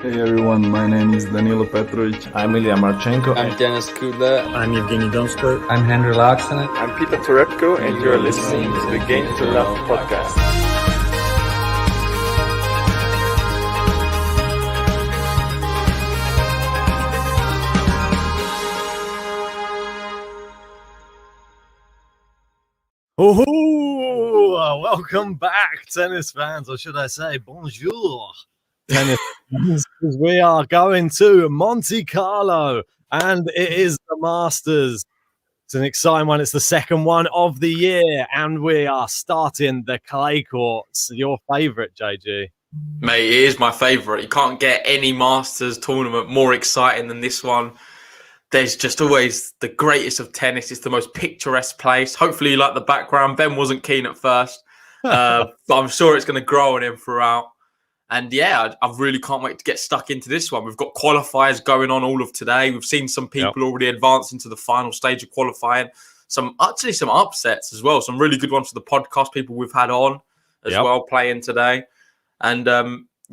Hey everyone, my name is Danilo Petrovic. I'm Ilya Marchenko. I'm Denis Kudla. I'm Evgeny Donskoy. I'm Henry Laaksonen. I'm Peter Torebko, and you're listening to the Game to Love podcast. Oh, welcome back, tennis fans, or should I say bonjour, tennis fans, because we are going to Monte Carlo, and it is the Masters. It's an exciting one. It's the second one of the year, and we are starting the clay courts. Your favourite, JG? Mate, it is my favourite. You can't get any Masters tournament more exciting than this one. There's just always the greatest of tennis. It's the most picturesque place. Hopefully you like the background. Ben wasn't keen at first, but I'm sure it's going to grow on him throughout. And yeah, I really can't wait to get stuck into this one. We've got qualifiers going on all of today. We've seen some people already advance into the final stage of qualifying. Some upsets as well. Some really good ones for the podcast people we've had on as well playing today. And I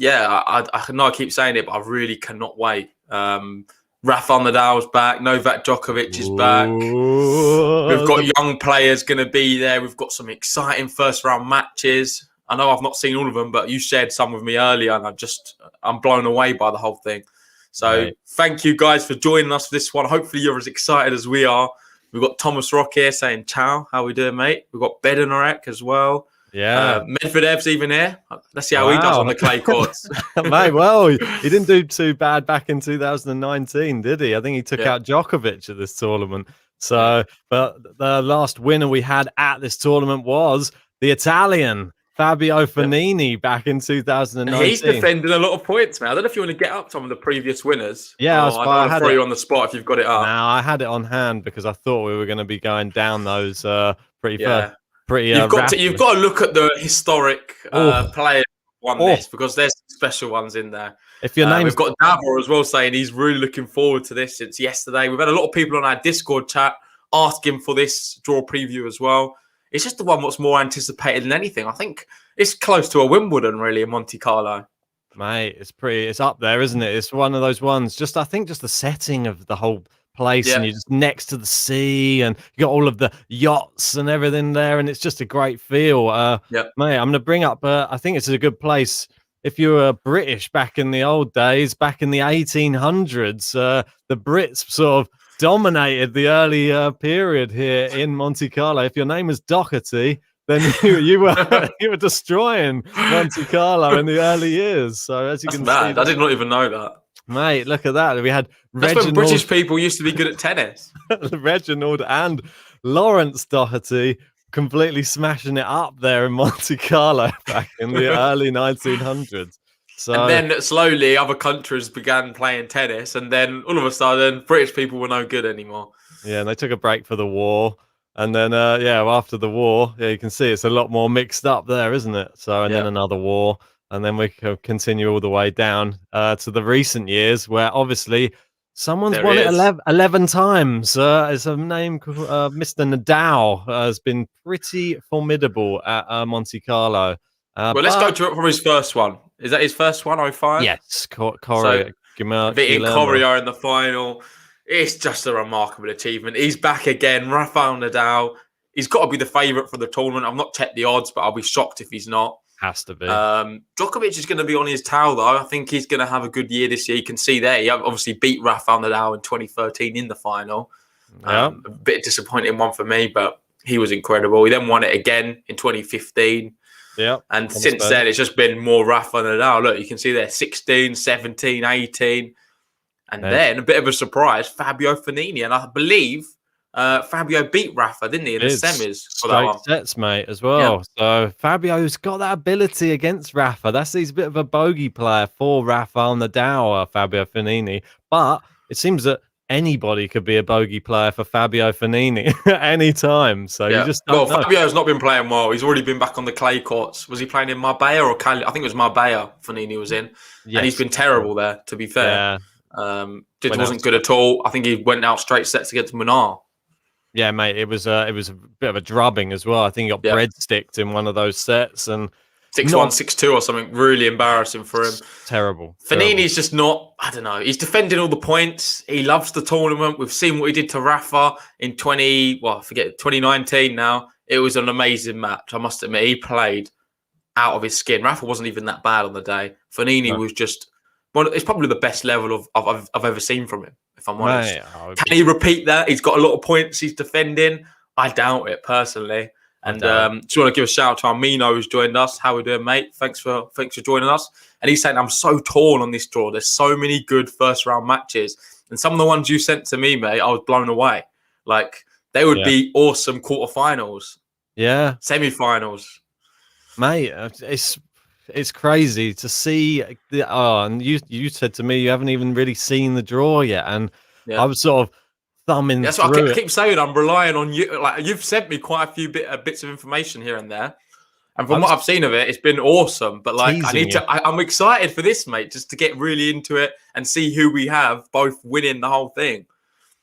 know I keep saying it, but I really cannot wait. Rafa and Nadal's back. Novak Djokovic is back. We've got young players going to be there. We've got some exciting first round matches. I know I've not seen all of them, but you shared some with me earlier, and I'm blown away by the whole thing. So Thank you guys for joining us for this one. Hopefully you're as excited as we are. We've got Thomas Rock here saying ciao. How we doing, mate? We've got Bednarek as well. Yeah. Medvedev's even here. Let's see how he does on the clay courts. Mate, well, he didn't do too bad back in 2019, did he? I think he took out Djokovic at this tournament. So, but the last winner we had at this tournament was the Italian Fabio Fognini back in 2019. And he's defending a lot of points, man. I don't know if you want to get up some of the previous winners. Yeah, I don't want to throw you on the spot if you've got it up. No, I had it on hand because I thought we were going to be going down those pretty. You've got to look at the historic players who won this, because there's special ones in there. If your name, we've got Davor as well saying he's really looking forward to this since yesterday. We've had a lot of people on our Discord chat asking for this draw preview as well. It's just the one what's more anticipated than anything. I think it's close to a Wimbledon, really, in Monte Carlo. Mate, it's up there, isn't it? It's one of those ones. I think the setting of the whole place, and you're just next to the sea, and you got all of the yachts and everything there, and it's just a great feel. Mate, I'm going to bring up. I think it's a good place if you were British back in the old days, back in the 1800s. The Brits sort of dominated the early period here in Monte Carlo. If your name was Doherty, then you were destroying Monte Carlo in the early years. So as you can see, I did not even know that. Mate, look at that. We had That's when British people used to be good at tennis. Reginald and Lawrence Doherty completely smashing it up there in Monte Carlo back in the early 1900s. So, and then slowly other countries began playing tennis, and then all of a sudden British people were no good anymore. Yeah, and they took a break for the war. And then, after the war, you can see it's a lot more mixed up there, isn't it? So, and then another war. And then we can continue all the way down to the recent years where obviously someone's won it 11 times. It's a name called Mr. Nadal has been pretty formidable at Monte Carlo. Let's go from his first one. Is that his first one, 05? Yes, Coria. Beating Coria in the final. It's just a remarkable achievement. He's back again. Rafa and Nadal. He's got to be the favourite for the tournament. I've not checked the odds, but I'll be shocked if he's not. Has to be. Djokovic is going to be on his tail, though. I think he's going to have a good year this year. You can see there. He obviously beat Rafa Nadal in 2013 in the final. A bit disappointing one for me, but he was incredible. He then won it again in 2015. Yeah. And since then, it's just been more Rafa Nadal. Look, you can see there 16, 17, 18. And then a bit of a surprise, Fabio Fognini. And I believe Fabio beat Rafa, didn't he, in the semis for that one? Sets, mate, as well. So Fabio's got that ability against Rafa. He's a bit of a bogey player for Rafa on the Dow, Fabio Fognini. But it seems that anybody could be a bogey player for Fabio Fognini at any time. So you just don't know. Fabio's not been playing well. He's already been back on the clay courts. Was he playing in Marbella or Cali? I think it was Marbella Fognini was in. Yes. And he's been terrible there, to be fair. Wasn't good at all. I think he went out straight sets against Munar. Yeah, mate, it was a bit of a drubbing as well. I think he got breadsticked in one of those sets, and 6-1, 6-2 or something. Really embarrassing for him. Terrible. Fognini's just not, I don't know. He's defending all the points. He loves the tournament. We've seen what he did to Rafa in 2019 now. It was an amazing match. I must admit, he played out of his skin. Rafa wasn't even that bad on the day. Fognini was just, well, it's probably the best level I've ever seen from him, if I'm honest. Can he repeat that? He's got a lot of points he's defending. I doubt it, personally. And just want to give a shout out to Armino, who's joined us. How we doing, mate? Thanks for joining us. And he's saying, I'm so torn on this draw. There's so many good first round matches. And some of the ones you sent to me, mate, I was blown away. Like, they would be awesome quarterfinals. Yeah. Semi-finals. Mate, it's crazy to see. And you said to me you haven't even really seen the draw yet. And I was sort of thumbing That's through what I keep saying. I'm relying on you. Like, you've sent me quite a few bits of information here and there. And from what I've seen of it, it's been awesome. But like, I'm excited for this, mate, just to get really into it and see who we have both winning the whole thing.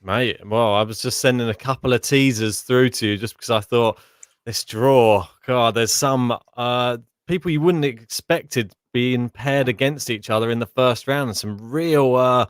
Mate, well, I was just sending a couple of teasers through to you just because I thought this draw, God, there's some people you wouldn't have expected being paired against each other in the first round, and some real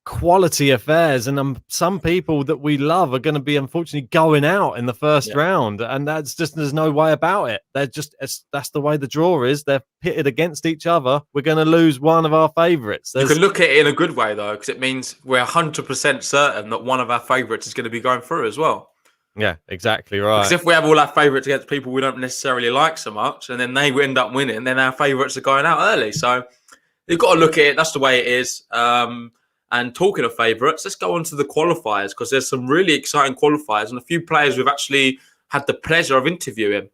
quality affairs. And some people that we love are going to be unfortunately going out in the first round, and that's just, there's no way about it. That's the way the draw is. They're pitted against each other. We're going to lose one of our favourites. You can look at it in a good way though, because it means we're 100% certain that one of our favourites is going to be going through as well. Yeah, exactly right. Because if we have all our favourites against people we don't necessarily like so much, and then they end up winning, then our favourites are going out early. So you've got to look at it. That's the way it is. And talking of favourites, let's go on to the qualifiers, because there's some really exciting qualifiers and a few players we've actually had the pleasure of interviewing.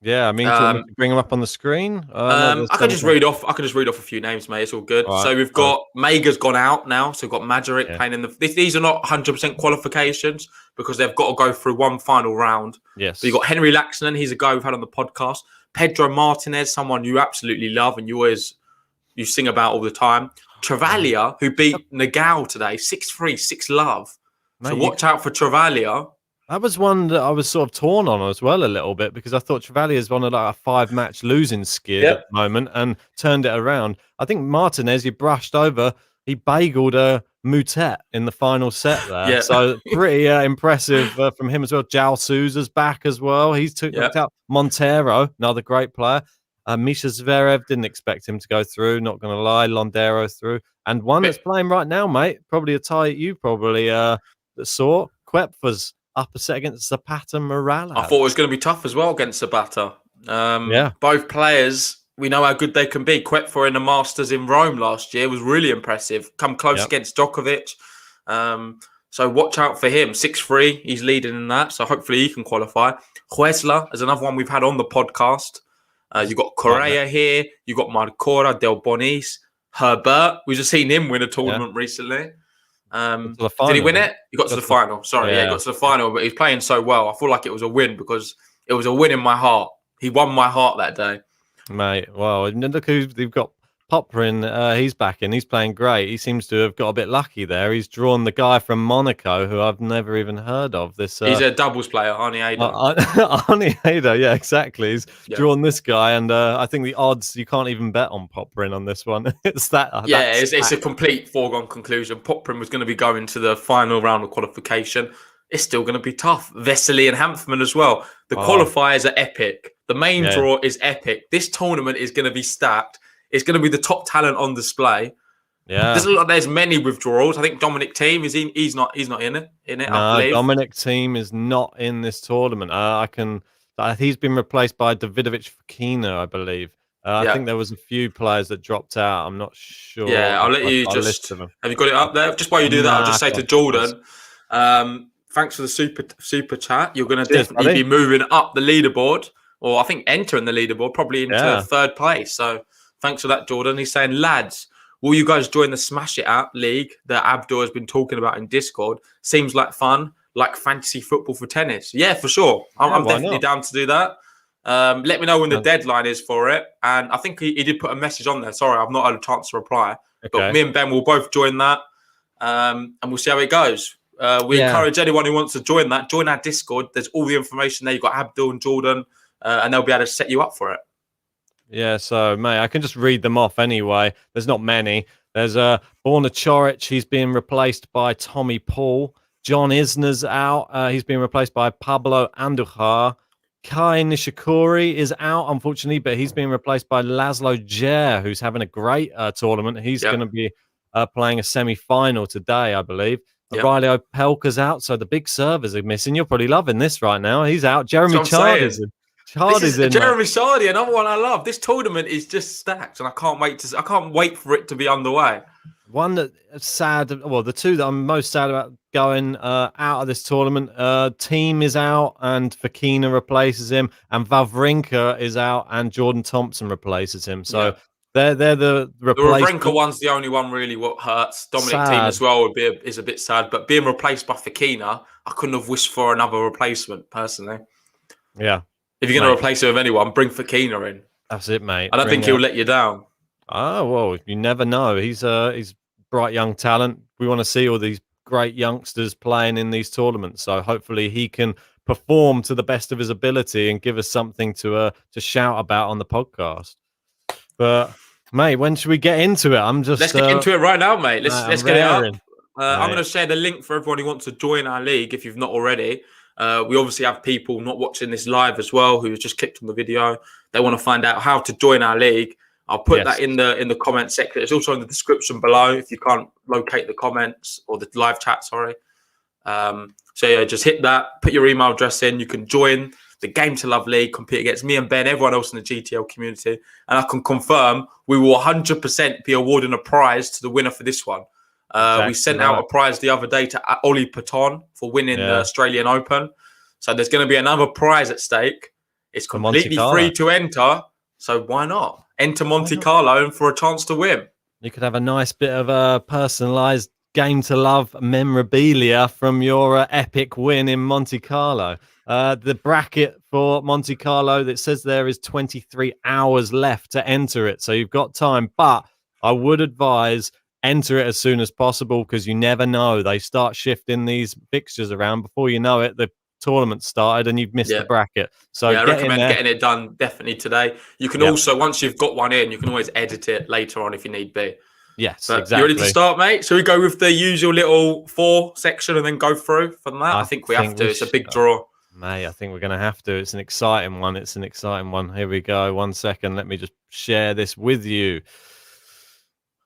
Yeah, I mean, do you want me to bring them up on the screen? I can just read off. I can just read off a few names, mate. It's all good. All right. So we've got Mega's gone out now. So we've got Majeric playing in the. These are not 100% qualifications because they've got to go through one final round. Yes. So you've got Henry Laxonen. He's a guy we've had on the podcast. Pedro Martinez, someone you absolutely love and you sing about all the time. Travaglia, who beat Nadal today, 6-3, 6-love. So watch out for Travaglia. That was one that I was sort of torn on as well a little bit, because I thought Travaglia is on like a 5-match losing skid at the moment and turned it around. I think Martinez, he brushed over, he bageled Moutet in the final set there. Yeah. So pretty impressive from him as well. João Sousa's back as well. He's took out Montero, another great player. Misha Zverev, didn't expect him to go through, not going to lie. Londero through. And one that's playing right now, mate, probably a tie you probably saw. Koepfer's up a set against Zapata Morales. I thought it was going to be tough as well against Zapata. Both players, we know how good they can be. Koepfer in the Masters in Rome last year was really impressive. Come close against Djokovic. So watch out for him. 6-3, he's leading in that. So hopefully he can qualify. Huesler is another one we've had on the podcast. You've got Correa here. You've got Marcora, Del Bonis, Herbert. We've just seen him win a tournament recently. Did he win it? He got to the final. Sorry, he got to the final, but he's playing so well. I feel like it was a win because it was a win in my heart. He won my heart that day. Mate, well, and look who they've got. Poprin, he's back in. He's playing great. He seems to have got a bit lucky there. He's drawn the guy from Monaco, who I've never even heard of. He's a doubles player, Arnie Ada. Arnie Ada, yeah, exactly. He's drawn this guy, and I think the odds, you can't even bet on Poprin on this one. It's that. It's a complete foregone conclusion. Poprin was going to be going to the final round of qualification. It's still going to be tough. Vesely and Hanfman as well. The qualifiers are epic. The main draw is epic. This tournament is going to be stacked. It's going to be the top talent on display. Yeah, there's many withdrawals. I think Dominic Thiem he's not in it. No, I believe. Dominic Thiem is not in this tournament. He's been replaced by Davidovich Fokina, I believe. I think there was a few players that dropped out. I'm not sure. Yeah, I'll let you just. Have you got it up there? Just while you do that, I'll just say to Jordan, thanks for the super chat. You're going to definitely be moving up the leaderboard, or I think entering the leaderboard, probably into third place. So. Thanks for that, Jordan. He's saying, lads, will you guys join the Smash It App League that Abdul has been talking about in Discord? Seems like fun, like fantasy football for tennis. Yeah, for sure. I'm definitely down to do that. Let me know when the deadline is for it. And I think he did put a message on there. Sorry, I've not had a chance to reply. Okay. But me and Ben will both join that. And we'll see how it goes. We encourage anyone who wants to join that. Join our Discord. There's all the information there. You've got Abdul and Jordan. And they'll be able to set you up for it. Yeah, so, mate, I can just read them off anyway. There's not many. There's Borna Coric. He's being replaced by Tommy Paul. John Isner's out. He's being replaced by Pablo Andujar. Kai Nishikori is out, unfortunately, but he's being replaced by Laszlo Djere, who's having a great tournament. He's going to be playing a semi-final today, I believe. Riley Opelka's out, so the big servers are missing. You're probably loving this right now. He's out. Jeremy Chardy's in. Jeremy Chardy, another one I love. This tournament is just stacked, and I can't wait for it to be underway. One that's sad. Well, the two that I'm most sad about going out of this tournament. Team is out, and Fokina replaces him, and Wawrinka is out, and Jordan Thompson replaces him. So they're the replacement. The Wawrinka one's the only one really what hurts. Dominic Thiem as well is a bit sad, but being replaced by Fokina, I couldn't have wished for another replacement personally. Yeah. If you're going to replace it with anyone, bring Fokina in. That's it, mate. I don't think he'll let you down. Oh, well, you never know. He's bright young talent. We want to see all these great youngsters playing in these tournaments. So hopefully he can perform to the best of his ability and give us something to shout about on the podcast. But, mate, when should we get into it? Let's get into it right now, mate. Let's get it up. I'm going to share the link for everyone who wants to join our league if you've not already. We obviously have people not watching this live as well who just clicked on the video. They want to find out how to join our league. I'll put that in the comment section. It's also in the description below if you can't locate the comments or the live chat, sorry. So yeah, just hit that, put your email address in. You can join the Game to Love League, compete against me and Ben, everyone else in the GTL community. And I can confirm we will 100% be awarding a prize to the winner for this one. We sent out a prize the other day to Ollie Patton for winning the Australian Open. So there's going to be another prize at stake. It's completely free to enter. So why not? Enter Monte Carlo for a chance to win. You could have a nice bit of a personalised Game to Love memorabilia from your epic win in Monte Carlo. The bracket for Monte Carlo that says there is 23 hours left to enter it. So you've got time. But I would advise enter it as soon as possible because you never know. They start shifting these fixtures around. Before you know it, the tournament started and you've missed the bracket. So I recommend getting it done definitely today. You can also, once you've got one in, you can always edit it later on if you need be. Yes, but exactly. You ready to start, mate? Shall we go with the usual little 4 section and then go through from that? I think we have to. It's a big draw. Mate, I think we're going to have to. It's an exciting one. Here we go. 1 second. Let me just share this with you.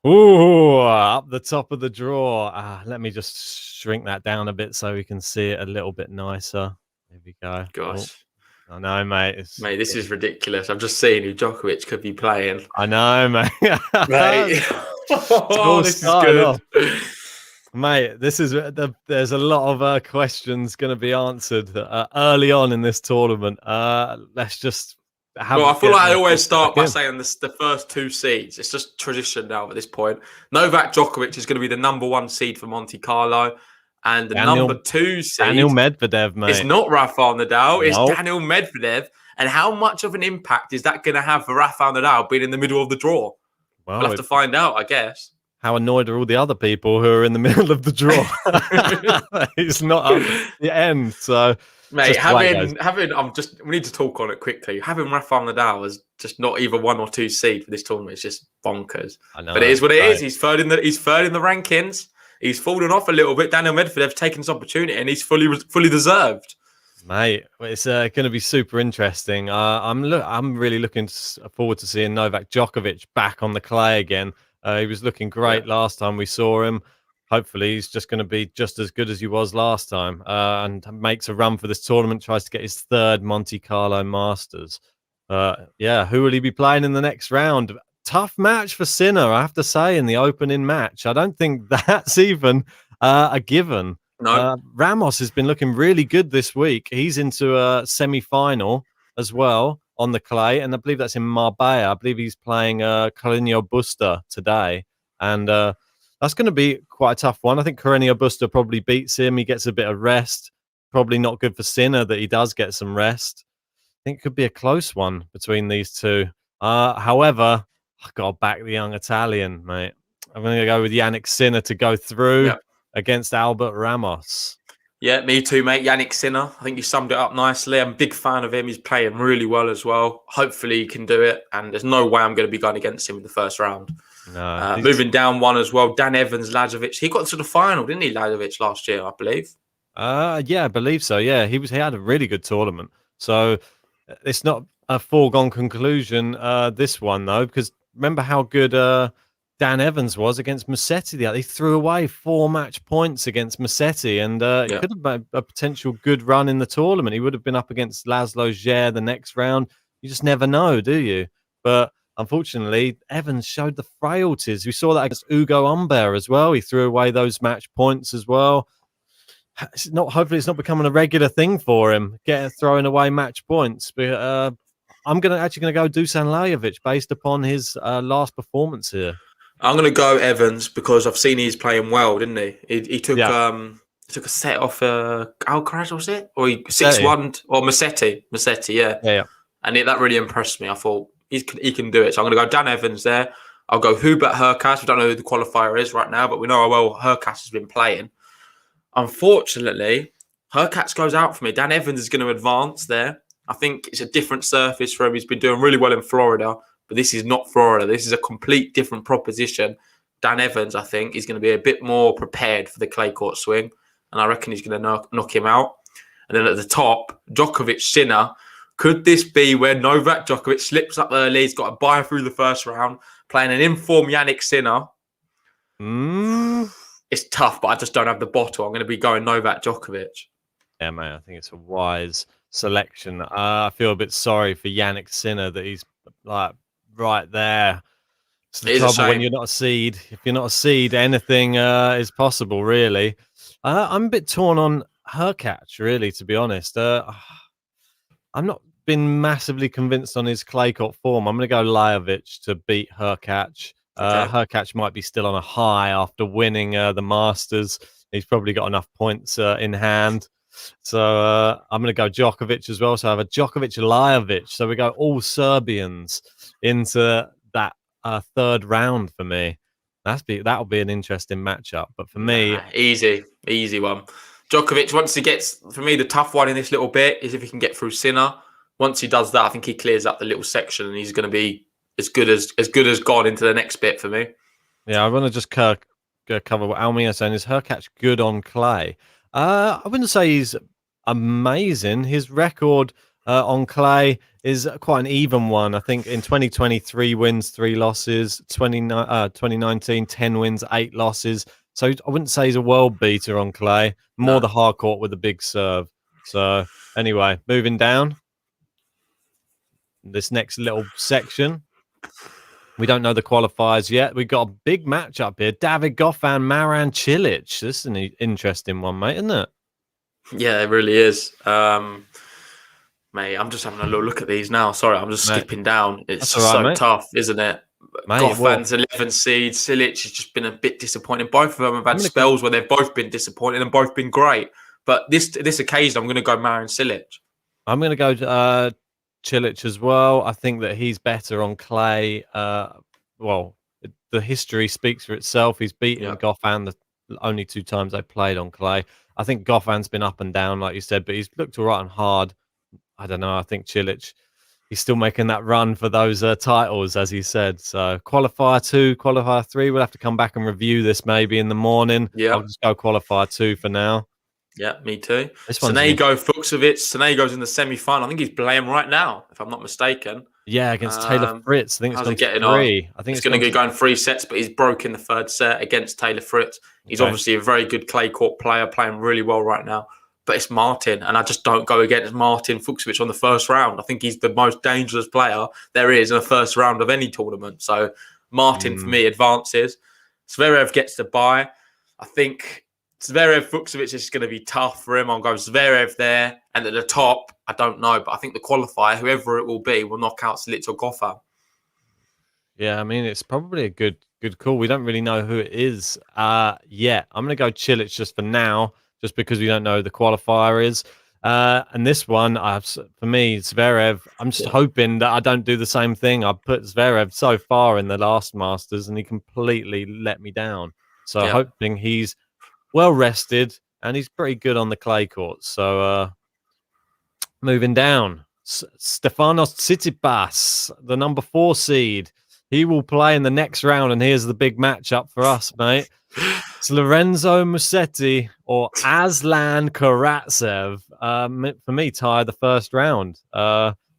Ooh, up the top of the draw. Let me just shrink that down a bit so we can see it a little bit nicer. Here we go. Gosh. I know, mate. Mate, this is ridiculous. I've just seen who Djokovic could be playing. I know, mate. Mate. This is good. Mate, there's a lot of questions going to be answered early on in this tournament. Let's just... I feel like I always start by saying the first 2 seeds. It's just tradition now at this point. Novak Djokovic is going to be the number 1 seed for Monte Carlo. And the number 2 seed... Daniel Medvedev, mate. It's not Rafa and Nadal. It's Daniel Medvedev. And how much of an impact is that going to have for Rafa and Nadal being in the middle of the draw? Well, we'll have to find out, I guess. How annoyed are all the other people who are in the middle of the draw? He's not up at the end, so... Mate, we need to talk on it quickly. Having Rafa Nadal as just not either 1 or 2 seed for this tournament is just bonkers. I know, but it is what it is. He's third in the rankings. He's fallen off a little bit. Daniel Medvedev's taken his opportunity, and he's fully deserved. Mate, it's going to be super interesting. I'm really looking forward to seeing Novak Djokovic back on the clay again. He was looking great last time we saw him. Hopefully, he's just going to be just as good as he was last time and makes a run for this tournament, tries to get his 3rd Monte Carlo Masters. Who will he be playing in the next round? Tough match for Sinner, I have to say, in the opening match. I don't think that's even a given. No. Ramos has been looking really good this week. He's into a semi-final as well on the clay, and I believe that's in Marbella. I believe he's playing Carreño Busta today. And... that's going to be quite a tough one. I think Carreño Busta probably beats him. He gets a bit of rest. Probably not good for Sinner that he does get some rest. I think it could be a close one between these two. However, I've got to back the young Italian, mate. I'm going to go with Yannick Sinner to go through against Albert Ramos. Yeah, me too, mate. Yannick Sinner. I think you summed it up nicely. I'm a big fan of him. He's playing really well as well. Hopefully he can do it. And there's no way I'm going to be going against him in the first round. No, Moving down one as well, Dan Evans, Lazovic. He got to the final, didn't he, Lazovic, last year, I believe? yeah, I believe so. Yeah, he had a really good tournament. So it's not a foregone conclusion, this one, though, because remember how good Dan Evans was against Musetti. He threw away 4 match points against Musetti, and it could have been a potential good run in the tournament. He would have been up against Laszlo Djere the next round. You just never know, do you? But unfortunately, Evans showed the frailties. We saw that against Ugo Humbert as well. He threw away those match points as well. Hopefully it's not becoming a regular thing for him, throwing away match points. But I'm actually gonna go Dusan Lajovic based upon his last performance here. I'm going to go Evans because I've seen he's playing well, didn't he? He took a set off Alcaraz, was it? Or 6-1 or Musetti, yeah. Yeah. And that really impressed me. I thought he can do it. So I'm going to go Dan Evans there. I'll go Hubert Hurkacz. We don't know who the qualifier is right now, but we know how well Hurkacz has been playing. Unfortunately, Hurkacz goes out for me. Dan Evans is going to advance there. I think it's a different surface for him. He's been doing really well in Florida. But this is not Florida. This is a complete different proposition. Dan Evans, I think, is going to be a bit more prepared for the clay court swing. And I reckon he's going to knock him out. And then at the top, Djokovic Sinner. Could this be where Novak Djokovic slips up early? He's got to buy through the first round, playing an informed Yannick Sinner. It's tough, but I just don't have the bottle. I'm going to be going Novak Djokovic. Yeah, mate, I think it's a wise selection. I feel a bit sorry for Yannick Sinner that he's like right there. It's the trouble when you're not a seed. If you're not a seed, anything is possible, really. I'm a bit torn on Hurkacz, really, to be honest. I'm not been massively convinced on his clay court form. I'm going to go Lajovic to beat Hurkacz. Hurkacz might be still on a high after winning the Masters. He's probably got enough points in hand. So I'm going to go Djokovic as well. So I have a Djokovic-Lajovic. So we go all Serbians into that third round for me. That'll be an interesting matchup. But for me... Easy one. Djokovic, once he gets... For me, the tough one in this little bit is if he can get through Sinner. Once he does that, I think he clears up the little section and he's going to be as good as gone into the next bit for me. Yeah, I want to just cover what Almia's saying. Is Hurkacz good on clay? I wouldn't say he's amazing. His record on clay is quite an even one. I think in 2023 wins, 3 losses. 2019, 10 wins, 8 losses. So I wouldn't say he's a world beater on clay. More the hard court with a big serve. So anyway, moving down. This next little section. We don't know the qualifiers yet. We've got a big matchup here. David Goffin, Marin Cilic. This is an interesting one, mate, isn't it? Yeah, it really is. Mate, I'm just having a little look at these now. Sorry, I'm just skipping down. It's just so tough, isn't it? Goffin's 11 seed. Cilic has just been a bit disappointing. Both of them have had spells where they've both been disappointing and both been great. But this occasion, I'm going to go Marin Cilic. I'm going to go Cilic as well. I think that he's better on clay. Well, the history speaks for itself. He's beaten Goffin the only 2 times they played on clay. I think Goffin's been up and down, like you said, but he's looked all right and hard. I don't know. I think Cilic, he's still making that run for those titles, as he said. So qualifier 2, qualifier 3. We'll have to come back and review this maybe in the morning. Yeah, I'll just go qualifier 2 for now. Yeah, me too. Sonego Fucsovic. Sonego's in the semi-final. I think he's playing right now, if I'm not mistaken. Yeah, against Taylor Fritz. I think it's getting 3. I think it's going to go going 3 sets, but he's broken the 3rd set against Taylor Fritz. He's obviously a very good clay court player, playing really well right now. But it's Martin, and I just don't go against Martin Fucsovic on the first round. I think he's the most dangerous player there is in the first round of any tournament. So Martin, for me, advances. Zverev gets the bye. I think Zverev Fucsovic is going to be tough for him. I'll go Zverev there. And at the top, I don't know, but I think the qualifier, whoever it will be, will knock out Cilic or Goffin. Yeah, I mean, it's probably a good call. We don't really know who it is yet. I'm going to go Cilic just for now, just because we don't know who the qualifier is. And this one, for me, Zverev, I'm just hoping that I don't do the same thing. I put Zverev so far in the last Masters, and he completely let me down. So hoping he's well rested and he's pretty good on the clay courts. So moving down, Stefanos Tsitsipas, the number 4 seed. He will play in the next round, and here's the big matchup for us, mate. It's Lorenzo Musetti or Aslan Karatsev. For me, tie the first round.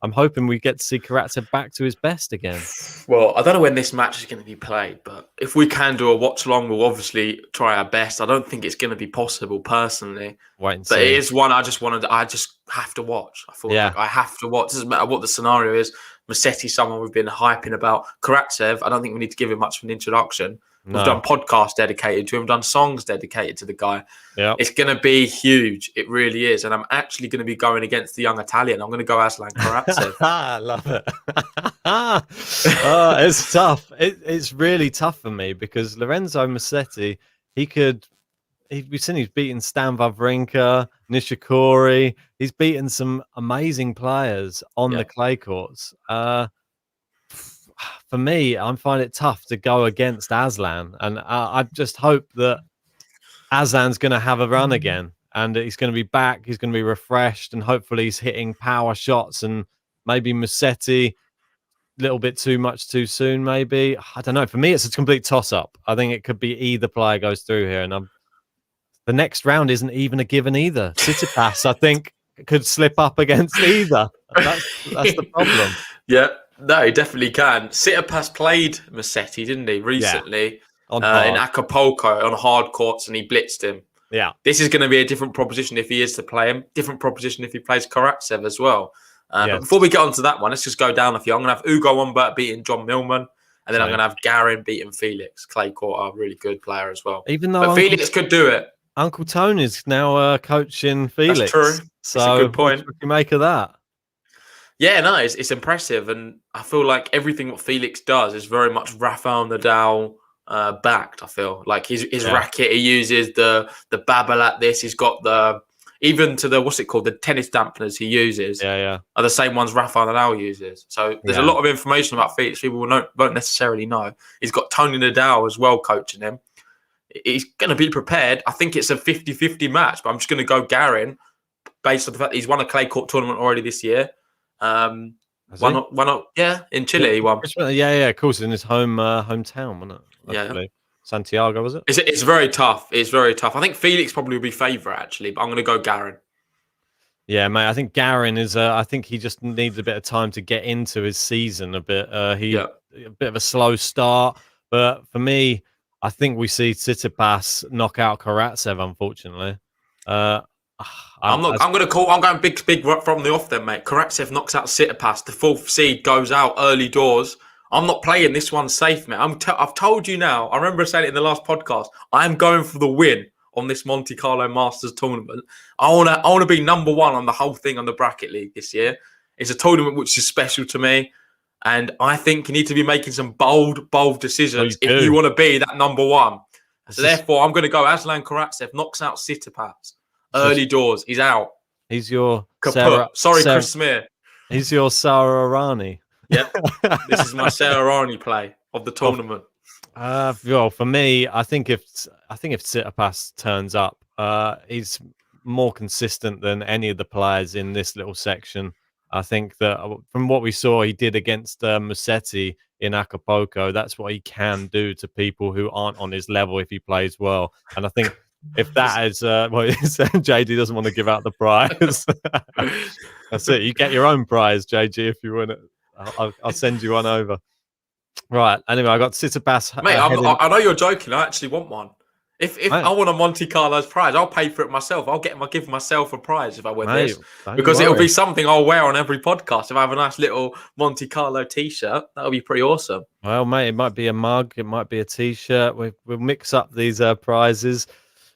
I'm hoping we get to see Karatsev back to his best again. Well, I don't know when this match is going to be played, but if we can do a watch along, we'll obviously try our best. I don't think it's going to be possible personally. Wait and see. But it is one I just have to watch. I feel like I have to watch. It doesn't matter what the scenario is. Musetti's someone we've been hyping about. Karatsev, I don't think we need to give him much of an introduction. We've done podcasts dedicated to him, done songs dedicated to the guy. Yeah, it's going to be huge. It really is. And I'm actually going to be going against the young Italian. I'm going to go Aslan Karatsev. I love it. It's tough. It's really tough for me because Lorenzo Musetti, we've seen he's beaten Stan Wawrinka, Nishikori. He's beaten some amazing players on the clay courts. For me, I find it tough to go against Aslan, and I just hope that Aslan's going to have a run again, and he's going to be back. He's going to be refreshed, and hopefully he's hitting power shots. And maybe Musetti, a little bit too much too soon. Maybe, I don't know. For me, it's a complete toss-up. I think it could be either player goes through here, and the next round isn't even a given either. Tsitsipas, I think, could slip up against either. That's the problem. Yeah. No, he definitely can. Tsitsipas played Musetti, didn't he, recently in Acapulco on hard courts, and he blitzed him. Yeah. This is going to be a different proposition if he is to play him. Different proposition if he plays Karatsev as well. But before we get on to that one, let's just go down a few. I'm going to have Ugo Humbert beating John Millman, and then I'm going to have Garin beating Felix. Clay court, a really good player as well. But Felix could do it. Uncle Tony's now coaching Felix. That's true. So that's a good point. What do you make of that? Yeah, no, it's impressive, and I feel like everything what Felix does is very much Rafa and Nadal backed. I feel like his racket, he uses the babble at this. He's got even to the what's it called, the tennis dampeners he uses. Are the same ones Rafa and Nadal uses. So there's a lot of information about Felix people won't necessarily know. He's got Tony Nadal as well coaching him. He's going to be prepared. I think it's a 50-50 match, but I'm just going to go Garin based on the fact that he's won a clay court tournament already this year. Why not? Yeah, in Chile he won. Of course, in his hometown, wasn't it? Santiago, was it? It's very tough. It's very tough. I think Felix probably will be favourite actually, but I'm going to go Garin. Yeah, mate. I think Garin is. I think he just needs a bit of time to get into his season a bit. A bit of a slow start, but for me, I think we see Tsitsipas knock out Karatsev. Unfortunately. I'm going big from the off then, mate. Karatsev knocks out Tsitsipas. The 4th seed goes out early doors. I'm not playing this one safe, mate. I've told you now. I remember saying it in the last podcast. I'm going for the win on this Monte Carlo Masters tournament. I want to be number 1 on the whole thing on the bracket league this year. It's a tournament which is special to me, and I think you need to be making some bold decisions if you want to be that number 1. So therefore, I'm going to go Aslan Karatsev knocks out Tsitsipas. Early doors, he's out. He's your Chris Smear. He's your Sara Arani. Yep, this is my Sara Arani play of the tournament. Well, for me, I think if Tsitsipas turns up, he's more consistent than any of the players in this little section. I think that from what we saw, he did against Musetti in Acapulco. That's what he can do to people who aren't on his level if he plays well. And I think. If that is, JD doesn't want to give out the prize. That's it. You get your own prize, JG, if you win it. I'll send you one over. Right. Anyway, I got Tsitsipas. Mate, I know you're joking. I actually want one. If I want a Monte Carlo's prize, I'll pay for it myself. I'll give myself a prize if I win this. Because it'll be something I'll wear on every podcast. If I have a nice little Monte Carlo t-shirt, that'll be pretty awesome. Well, mate, it might be a mug. It might be a t-shirt. We'll mix up these prizes.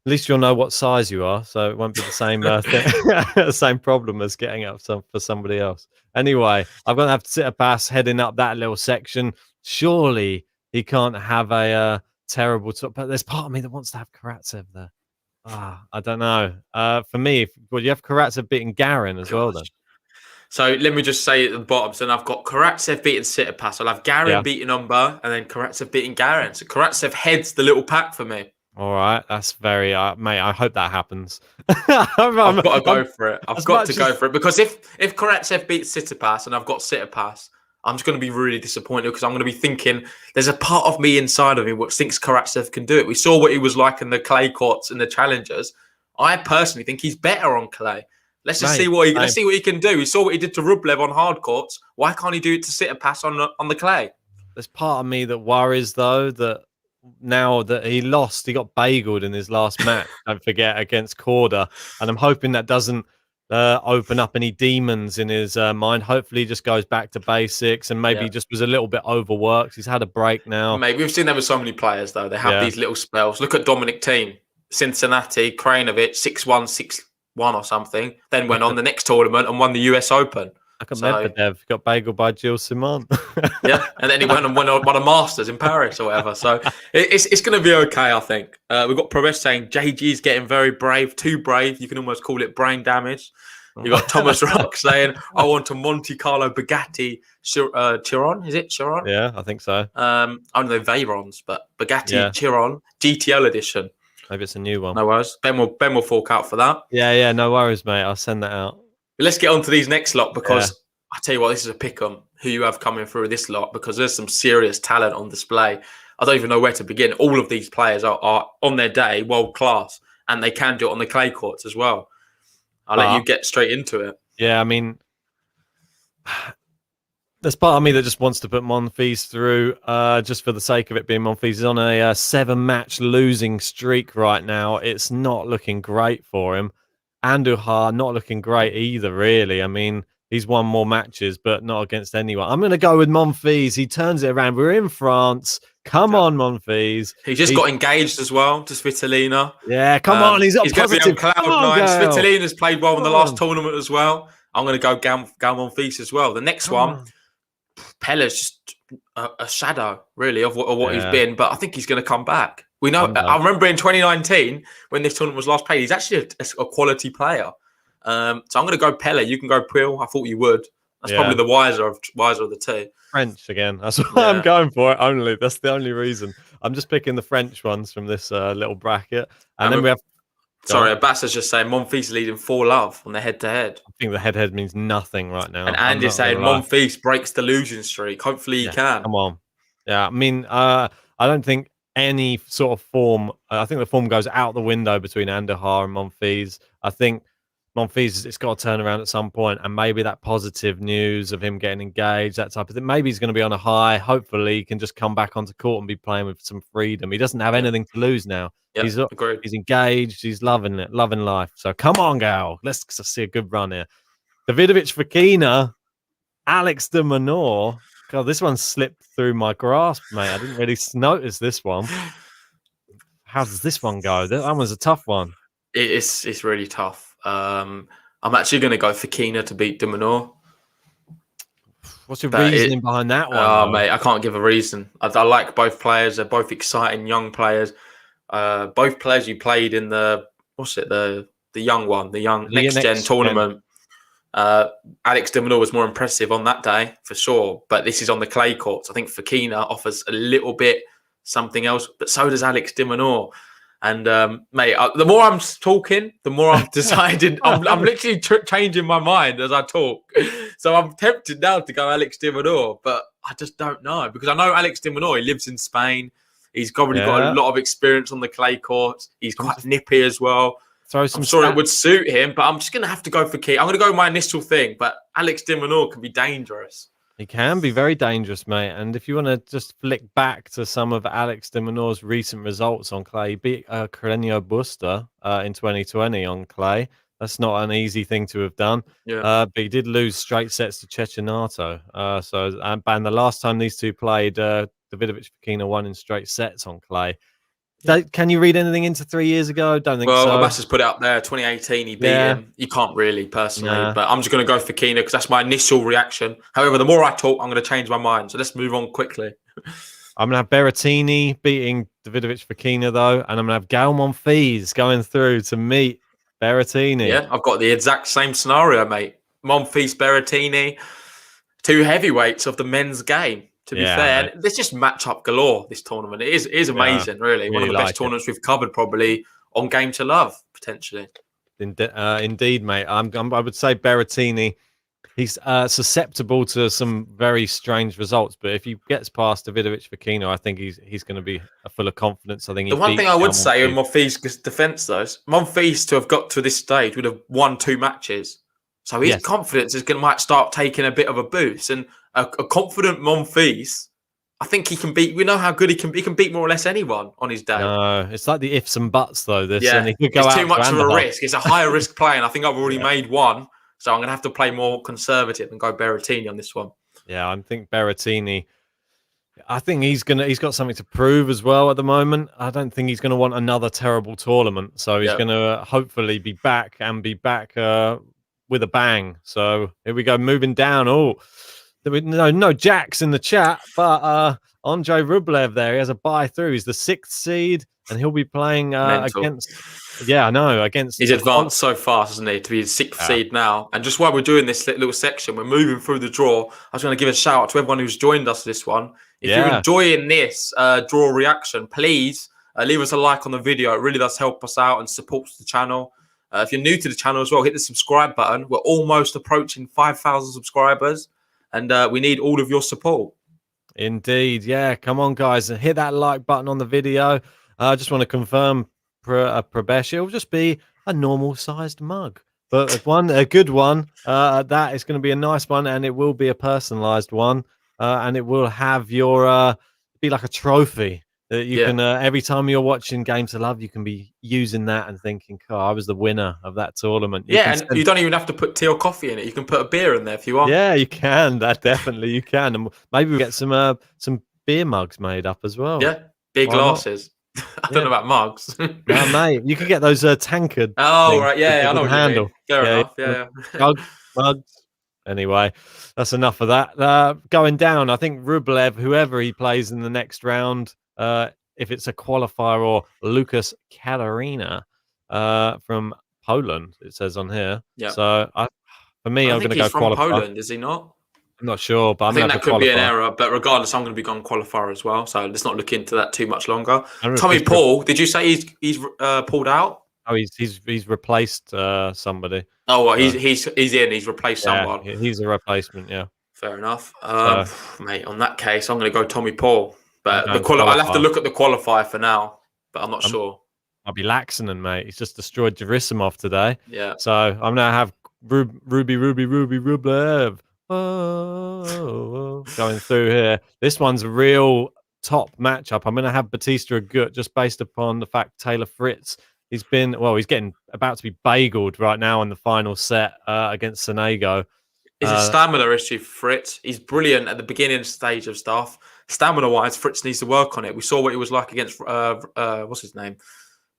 At least you'll know what size you are, so it won't be the same thing, same problem as getting up for somebody else. Anyway, I'm going to have Tsitsipas heading up that little section. Surely he can't have a terrible top, but there's part of me that wants to have Karatsev there. I don't know. For me, you have Karatsev beating Garin as well then. So let me just say at the bottom. So I've got Karatsev beating Tsitsipas. I'll have Garin beating Humbert, and then Karatsev beating Garin. So Karatsev heads the little pack for me. All right, that's very, mate. I hope that happens. I've got to go for it. I've as got to much go as for it because if Karatsev beats Tsitsipas and I've got Tsitsipas, I'm just going to be really disappointed because I'm going to be thinking there's a part of me inside of me which thinks Karatsev can do it. We saw what he was like in the clay courts and the challengers. I personally think he's better on clay. Let's just mate, let's see what he can do. We saw what he did to Rublev on hard courts. Why can't he do it to Tsitsipas on the clay? there's part of me that worries though that now that he lost, he got bageled in his last match. Don't forget against Korda, and I'm hoping that doesn't open up any demons in his mind. Hopefully, he just goes back to basics, and maybe he just was a little bit overworked. He's had a break now. Maybe we've seen that with so many players though. They have Yeah. these little spells. Look at Dominic Thiem, Cincinnati, Krajinovic, 6-1, 6-1 or something. Then went on the next tournament and won the US Open. Look at Medvedev, got bageled by Gilles Simon. Yeah, and then he went and won a Masters in Paris or whatever. So it's going to be okay, I think. We've got Perez saying JG is getting very brave, too brave. You can almost call it brain damage. You've got Thomas Rock saying, I want a Monte Carlo Bugatti Chiron. Is it Chiron? Yeah, I think so. I don't know Veyrons, but Bugatti Chiron GTL edition. Maybe it's a new one. No worries. Ben will fork out for that. Yeah, no worries, mate. I'll send that out. But let's get on to these next lot because I tell you what, this is a pick on who you have coming through this lot because there's some serious talent on display. I don't even know where to begin. All of these players are on their day world class, and they can do it on the clay courts as well. I'll let you get straight into it. Yeah, I mean, there's part of me that just wants to put Monfils through just for the sake of it being Monfils. He's on a 7-match losing streak right now. It's not looking great for him. Andujar not looking great either, really. I mean, he's won more matches, but not against anyone. I'm going to go with Monfils. He turns it around. We're in France. Come on, Monfils. He just got engaged as well to Svitolina. Yeah, come on. He's going to be on cloud nine. Svitolina's played well in the last tournament as well. I'm going to go Gal Monfils as well. The next one, Pelle's just a shadow, really, of what he's been. But I think he's going to come back. We know. I remember in 2019 when this tournament was last played, he's actually a quality player. So I'm going to go Pelle. You can go Puil. I thought you would. That's probably the wiser of the two. French again. That's why I'm going for it. Only that's the only reason. I'm just picking the French ones from this little bracket, and then we have. Sorry, Abbas is just saying Monfils leading 4-love on the head-to-head. I think the head-to-head means nothing right now. And Andy's saying Monfils breaks the losing streak. Hopefully he can. Come on. Yeah, I mean, I don't think any sort of form. I think the form goes out the window between Andujar and Monfils. I think Monfils, it's got to turn around at some point, and maybe that positive news of him getting engaged, that type of thing. Maybe he's going to be on a high. Hopefully, he can just come back onto court and be playing with some freedom. He doesn't have anything to lose now. Yep, he's engaged. He's loving it, loving life. So come on, Gal. Let's see a good run here. Davidovich Fokina, Alex de Minaur. God, this one slipped through my grasp, mate. I didn't really notice this one. How does this one go? That one's a tough one. It's really tough. I'm actually going to go Fokina to beat de Minaur. What's your reasoning behind that one? Oh, mate, I can't give a reason. I like both players. They're both exciting young players. Both players you played in the young one, the next gen tournament. Alex de Minaur was more impressive on that day for sure, but this is on the clay courts. I think Fokina offers a little bit something else, but so does Alex de Minaur. And mate, the more I'm talking, the more I've decided. I'm literally changing my mind as I talk. So I'm tempted now to go Alex de Minaur, but I just don't know because I know Alex de Minaur. He lives in Spain. He's probably got a lot of experience on the clay courts. He's quite nippy as well. I'm sure it would suit him, but I'm just going to have to go for Key. I'm going to go with my initial thing, but Alex de Minaur can be dangerous. He can be very dangerous, mate. And if you want to just flick back to some of Alex de Minaur's recent results on clay, he beat Carreño Busta in 2020 on clay. That's not an easy thing to have done. Yeah. But he did lose straight sets to Cecchinato. And the last time these two played, Davidovich Fokina won in straight sets on clay. Can you read anything into 3 years ago? Don't think so. Well, Abbas has put it up there. 2018, he beat him. You can't really, personally. But I'm just going to go for Fokina because that's my initial reaction. However, the more I talk, I'm going to change my mind. So let's move on quickly. I'm going to have Berrettini beating Davidovich Fokina, though. And I'm going to have Gal Monfils going through to meet Berrettini. Yeah, I've got the exact same scenario, mate. Monfils, Berrettini, two heavyweights of the men's game. To be fair, and there's just match-up galore this tournament. It is amazing, really. One of the best tournaments we've covered, probably, on Game to Love, potentially. Indeed, mate. I would say Berrettini, he's susceptible to some very strange results, but if he gets past Davidovich Fokina, I think he's going to be full of confidence. I think the one thing I would say in Monfils' defence, though, is Monfils to have got to this stage would have won 2 matches. So his confidence might start taking a bit of a boost. And a confident Monfils, I think he can beat. We know how good he can be. He can beat more or less anyone on his day. No, it's like the ifs and buts, though. And he could it's too much of a risk. It's a higher risk play, and I think I've already made one. So I'm going to have to play more conservative and go Berrettini on this one. Yeah, I think Berrettini. I think he's got something to prove as well at the moment. I don't think he's going to want another terrible tournament. So he's going to hopefully be back with a bang. So here we go, moving down. Oh, no jacks in the chat, but Andrei Rublev there. He has a bye through. He's the 6th seed, and he'll be playing against. Yeah, I know. He's advanced so fast, isn't he? To be 6th seed now. And just while we're doing this little section, we're moving through the draw. I was going to give a shout out to everyone who's joined us this one. If you're enjoying this draw reaction, please leave us a like on the video. It really does help us out and supports the channel. If you're new to the channel as well, hit the subscribe button. We're almost approaching 5,000 subscribers, and we need all of your support. Indeed, yeah. Come on, guys, and hit that like button on the video. I just want to confirm, Prabesh, it'll just be a normal-sized mug, but a good one. That is going to be a nice one, and it will be a personalised one, and it will have your be like a trophy. That you can every time you're watching Game to Love, you can be using that and thinking, "Oh, I was the winner of that tournament." You don't even have to put tea or coffee in it. You can put a beer in there if you want. Yeah, you can. That definitely you can, and maybe we'll get some beer mugs made up as well. Yeah, big glasses. I don't know about mugs. No, mate, you can get those tankard. Oh, right, yeah, I know what handle. You mean. Fair enough. Yeah. Mugs. Anyway, that's enough of that. Going down, I think Rublev, whoever he plays in the next round. If it's a qualifier or Lucas Katarina from Poland, it says on here. Yeah. So for me, I'm going to go from qualifier. Poland, is he not? I'm not sure, but I think that could be an error. But regardless, I'm going to be going qualifier as well. So let's not look into that too much longer. Tommy Paul, did you say he's pulled out? Oh, he's replaced somebody. Oh, well, he's in. He's replaced someone. He's a replacement. Yeah. Fair enough, mate. On that case, I'm going to go Tommy Paul. But I'll have to look at the qualifier for now, but I'm not sure. I'll be Laxonen, mate. He's just destroyed Gerasimov today. Yeah. So I'm going to have Ruby Rublev going through here. This one's a real top matchup. I'm going to have Batista Agut just based upon the fact Taylor Fritz, he's getting about to be bageled right now in the final set against Sonego. It's a stamina issue for Fritz. He's brilliant at the beginning stage of stuff. Stamina-wise, Fritz needs to work on it. We saw what he was like against, what's his name?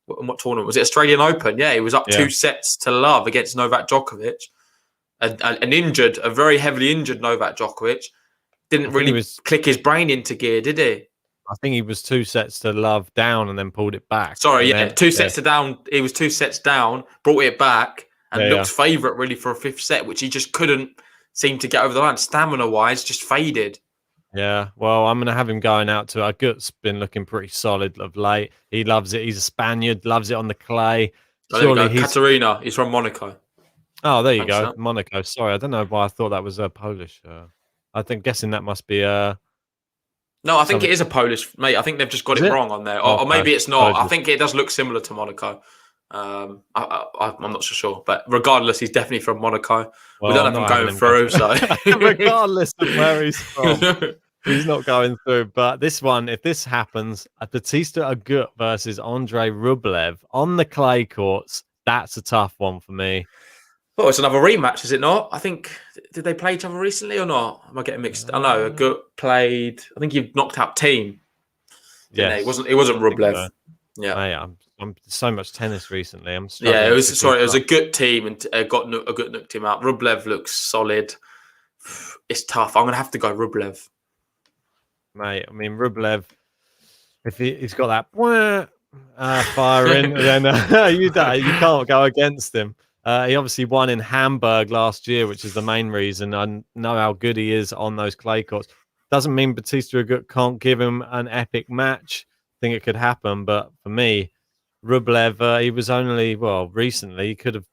What tournament? Was it Australian Open? Yeah, he was up 2 sets to love against Novak Djokovic. A very heavily injured Novak Djokovic. Didn't really click his brain into gear, did he? I think he was 2 sets to love down and then pulled it back. Sorry, yeah, 2 sets to down. He was 2 sets down, brought it back, and looked favourite really for a 5th set, which he just couldn't seem to get over the line. Stamina-wise, just faded. Yeah, well, I'm going to have him going out to Agut's been looking pretty solid of late. He loves it. He's a Spaniard, loves it on the clay. Surely Katarina, he's from Monaco. Oh, there you go. Monaco. Sorry, I don't know why I thought that was Polish. Guessing that must be No, I think it is a Polish, mate. I think they've just got it wrong on there. Or maybe it's not. I think it does look similar to Monaco. I'm not so sure. But regardless, he's definitely from Monaco. Well, we don't have him going through, so... Regardless of where he's from. He's not going through. But this one, if this happens, Batista Agut versus Andrei Rublev on the clay courts, that's a tough one for me. Well, it's another rematch, is it not? I think, did they play each other recently or not? Am I getting mixed? I know, Agut played, I think he knocked out Team. Yeah, it wasn't Rublev. So. Yeah. Mate, I'm so much tennis recently. It was a good team and Agut knocked him out. Rublev looks solid. It's tough. I'm going to have to go Rublev. Mate, I mean, Rublev, if he's got that fire in, then you can't go against him. He obviously won in Hamburg last year, which is the main reason. I know how good he is on those clay courts. Doesn't mean Batista Agut can't give him an epic match. I think it could happen, but for me, Rublev, he was only recently. He could have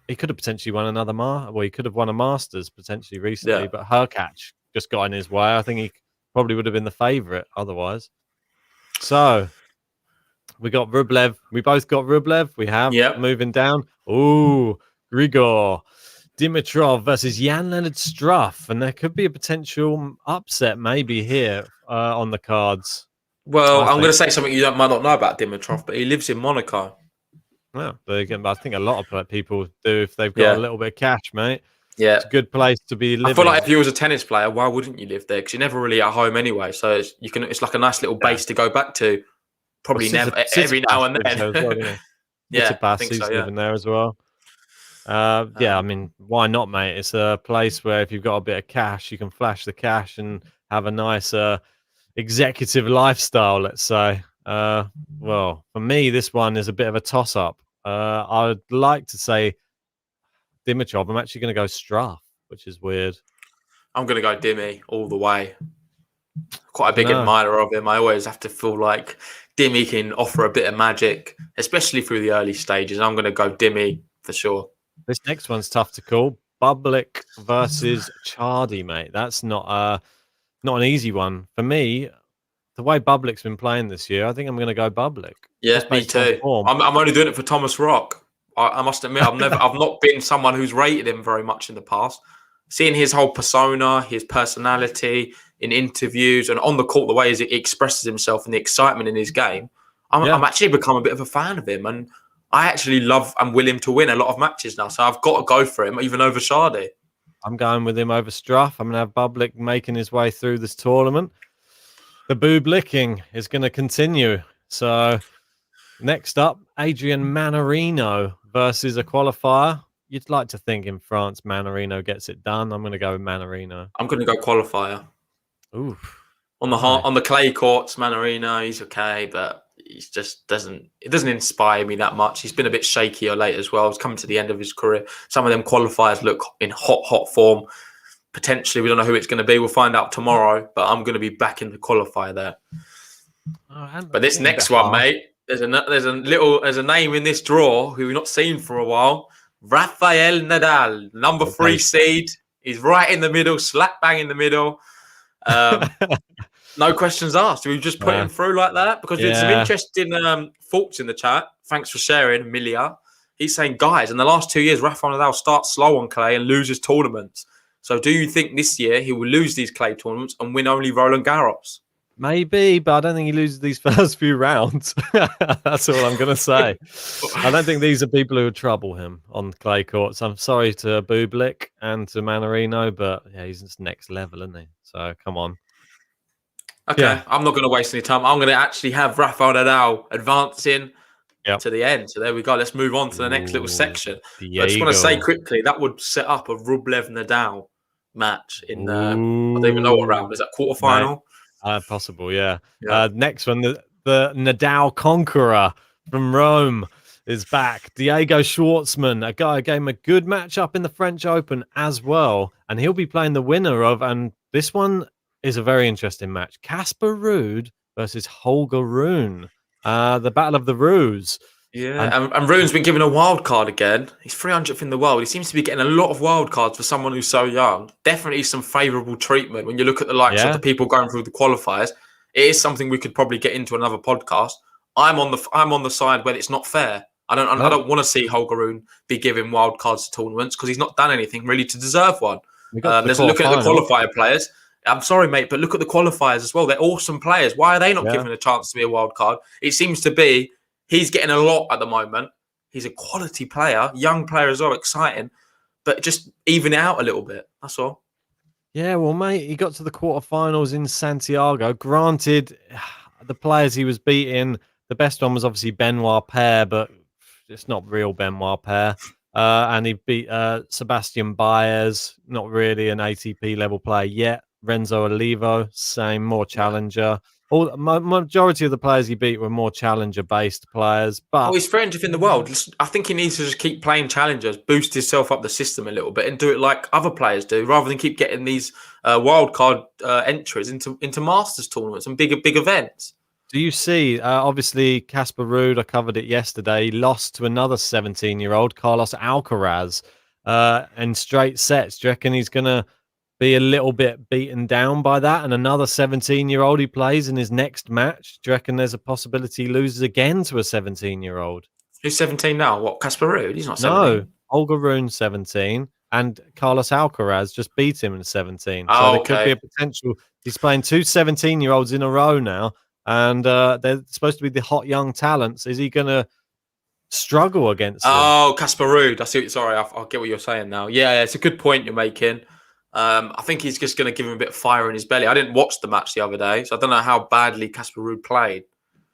potentially won another he could have won a Masters potentially recently, but Hurkacz just got in his way. I think he probably would have been the favourite otherwise. So we got Rublev. We both got Rublev. We have moving down. Ooh, Grigor Dimitrov versus Jan-Lennard Struff, and there could be a potential upset maybe here on the cards. Well, I'm going to say something you might not know about Dimitrov, but he lives in Monaco. Yeah, but again, I think a lot of people do if they've got a little bit of cash, mate. Yeah, it's a good place to be living. I feel like if you was a tennis player, why wouldn't you live there? Because you're never really at home anyway. So it's like a nice little base to go back to. Probably every now and then. Yeah, I think so. Living there as well. I mean, why not, mate? It's a place where if you've got a bit of cash, you can flash the cash and have a nice executive lifestyle, let's say. Well, for me, this one is a bit of a toss-up. I would like to say Dimitrov. I'm actually going to go Struff, which is weird. I'm going to go Dimmy all the way. Quite a big admirer of him. I always have to feel like Dimmy can offer a bit of magic, especially through the early stages. I'm going to go Dimmy for sure. This next one's tough to call. Bublik versus Chardy, mate. That's not an easy one. For me, the way Bublik's been playing this year, I think I'm going to go Bublik. Yeah, me too. I'm only doing it for Thomas Rock. I must admit, I've not been someone who's rated him very much in the past. Seeing his whole persona, his personality in interviews and on the court, the way he expresses himself and the excitement in his game, I'm actually become a bit of a fan of him. And I actually love and will him to win a lot of matches now. So I've got to go for him, even over Chardy. I'm going with him over Struff. I'm going to have Bublik making his way through this tournament. The boob licking is going to continue. So next up, Adrian Manarino versus a qualifier. You'd like to think in France, Manarino gets it done. I'm going to go with Manarino. I'm going to go qualifier. Ooh. On the clay courts, Manarino, he's okay, but he just doesn't inspire me that much. He's been a bit shaky or late as well. He's coming to the end of his career. Some of them qualifiers look in hot form. Potentially, we don't know who it's going to be. We'll find out tomorrow, but I'm going to be back in the qualifier there. But this next one, mate, there's a name in this draw who we've not seen for a while. Rafael Nadal, number 3 seed. He's right in the middle, slap bang in the middle. No questions asked. We've just put him through like that because there's some interesting thoughts in the chat. Thanks for sharing, Milia. He's saying, guys, in the last 2 years, Rafa Nadal starts slow on clay and loses tournaments. So do you think this year he will lose these clay tournaments and win only Roland Garros? Maybe, but I don't think he loses these first few rounds. That's all I'm going to say. I don't think these are people who would trouble him on clay courts. I'm sorry to Bublik and to Manarino, but he's just next level, isn't he? So come on. Okay, I'm not going to waste any time. I'm going to actually have Rafael Nadal advancing to the end. So there we go. Let's move on to the next little section. I just want to say quickly, that would set up a Rublev-Nadal match in I don't even know what round. Is that quarterfinal? Possible, yeah. Next one, the Nadal conqueror from Rome is back. Diego Schwartzman, a guy who gave him a good matchup in the French Open as well. And he'll be playing the winner of, and this one is a very interesting match, Casper Ruud versus Holger Rune. The Battle of the Roos. Yeah, and Rune's been given a wild card again. He's 300th in the world. He seems to be getting a lot of wild cards for someone who's so young. Definitely some favourable treatment when you look at the likes of the people going through the qualifiers. It is something we could probably get into another podcast. I'm on the side where it's not fair. I don't want to see Holger Rune be given wild cards to tournaments because he's not done anything really to deserve one. There's looking at the qualifier players. I'm sorry, mate, but look at the qualifiers as well. They're awesome players. Why are they not given a chance to be a wild card? It seems to be he's getting a lot at the moment. He's a quality player, young player as well, exciting, but just even it out a little bit. That's all. Yeah, well, mate, he got to the quarterfinals in Santiago. Granted, the players he was beating, the best one was obviously Benoit Paire, but it's not real Benoit Paire. And he beat Sebastian Baez, not really an ATP level player yet. Renzo Olivo, same, more challenger. all majority of the players he beat were more challenger-based players. But he's 300th in the world. I think he needs to just keep playing challengers, boost himself up the system a little bit, and do it like other players do, rather than keep getting these wild card entries into Masters tournaments and big events. do you see? Obviously, Casper Ruud, I covered it yesterday. He lost to another 17-year-old, Carlos Alcaraz, in straight sets. Do you reckon he's going to be a little bit beaten down by that? And another 17-year-old he plays in his next match. Do you reckon there's a possibility he loses again to a 17-year-old? Who's 17 now? What, Casper Ruud? He's not 17. No, Holger Rune 17, and Carlos Alcaraz just beat him in 17. Oh, so there could be a potential. He's playing two 17-year-olds in a row now, and they're supposed to be the hot young talents. Is he going to struggle against them? Oh, Casper Ruud. I see. Sorry, I get what you're saying now. Yeah, it's a good point you're making. I think he's just going to give him a bit of fire in his belly. I didn't watch the match the other day, so I don't know how badly Casper Ruud played.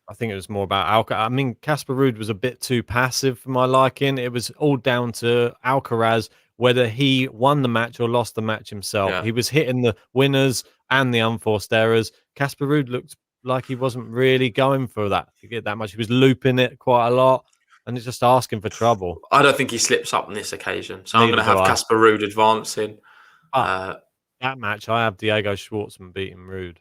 I think it was more about Alcaraz. I mean, Casper Ruud was a bit too passive for my liking. It was all down to Alcaraz, whether he won the match or lost the match himself. Yeah. He was hitting the winners and the unforced errors. Casper Ruud looked like he wasn't really going for that to get that much. He was looping it quite a lot, and it's just asking for trouble. I don't think he slips up on this occasion, so I'm going to have Casper Ruud advancing. That match, I have Diego Schwartzman beating Ruud.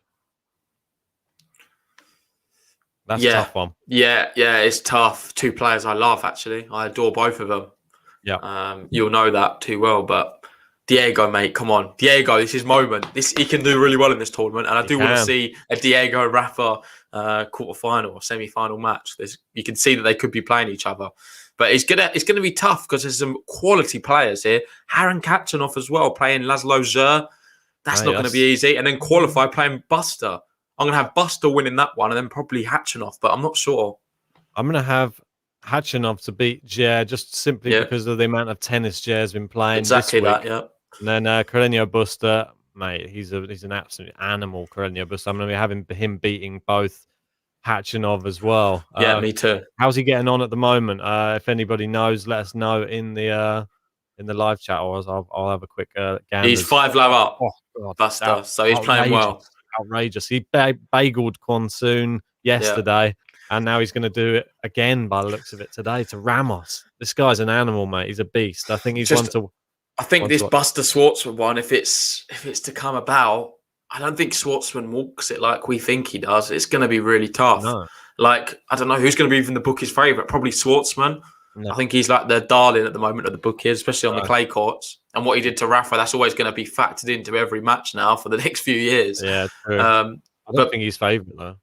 That's a tough one. Yeah, it's tough. Two players I love, actually. I adore both of them. Yeah. You'll know that too well, but Diego, mate, come on. Diego, this is his moment. He can do really well in this tournament, and I do want to see a Diego Rafa quarterfinal or semi-final match. You can see that they could be playing each other. But it's gonna be tough because there's some quality players here. Haran Kachanov as well, playing Laszlo Zer. That's not going to be easy. And then qualify playing Buster. I'm going to have Buster winning that one and then probably Kachanov, but I'm not sure. I'm going to have Kachanov to beat Jair just simply because of the amount of tennis Jair's been playing. Exactly this week. that, yeah. And then Carreño Buster, mate, he's an absolute animal, Carreño Buster. I'm going to be having him beating both Kachanov as well. Yeah, me too. How's he getting on at the moment? If anybody knows, let us know in the live chat, or I'll have a quick gander. He's 5 love up, God, Buster, so he's playing well. Outrageous. He bageled Kwon yesterday, and now he's going to do it again by the looks of it today to Ramos. This guy's an animal, mate. He's a beast. I think he's one to. I think this Buster Schwartzman one, if it's to come about, I don't think Schwartzman walks it like we think he does. It's going to be really tough. No. Like, I don't know who's going to be even the bookie's favourite. Probably Schwartzman. No. I think he's like the darling at the moment of the bookies, especially on the clay courts. And what he did to Rafa, that's always going to be factored into every match now for the next few years. Yeah, true. I don't think he's favourite, though.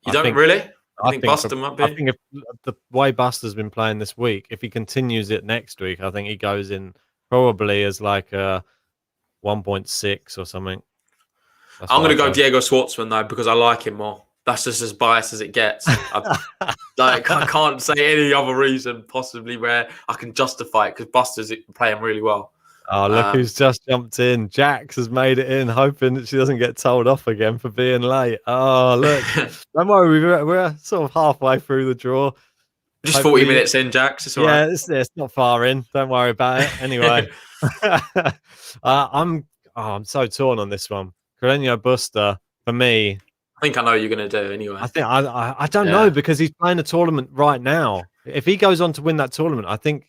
You don't really? I think Buster might be? I think if the way Buster's been playing this week, if he continues it next week, I think he goes in probably as like a 1.6 or something. I'm going to go Diego Schwartzman, though, because I like him more. That's just as biased as it gets. I can't say any other reason possibly where I can justify it, because Buster's playing really well. Oh, look who's just jumped in. Jax has made it in, hoping that she doesn't get told off again for being late. Oh, look. Don't worry, we're sort of halfway through the draw. Just 40 minutes in, Jax. It's all right. It's not far in. Don't worry about it. Anyway, I'm so torn on this one. Carreño Buster, for me. I think I know what you're going to do anyway. I don't know, because he's playing a tournament right now. If he goes on to win that tournament, I think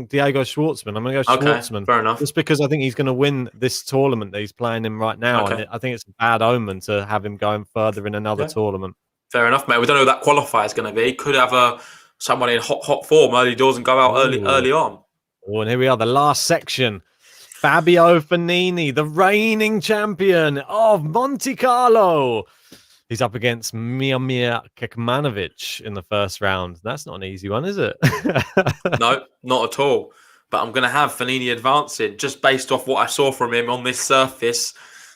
Diego Schwartzman. I'm going to go Schwartzman. Fair enough. Just because I think he's going to win this tournament that he's playing in right now. Okay. And I think it's a bad omen to have him going further in another tournament. Fair enough, mate. We don't know who that qualifier is going to be. Could have someone in hot form early doors and go out early on. Oh, and here we are, the last section. Fabio Fognini, the reigning champion of Monte Carlo. He's up against Miomir Kekmanovic in the first round. That's not an easy one, is it? No, not at all. But I'm going to have Fognini advancing just based off what I saw from him on this surface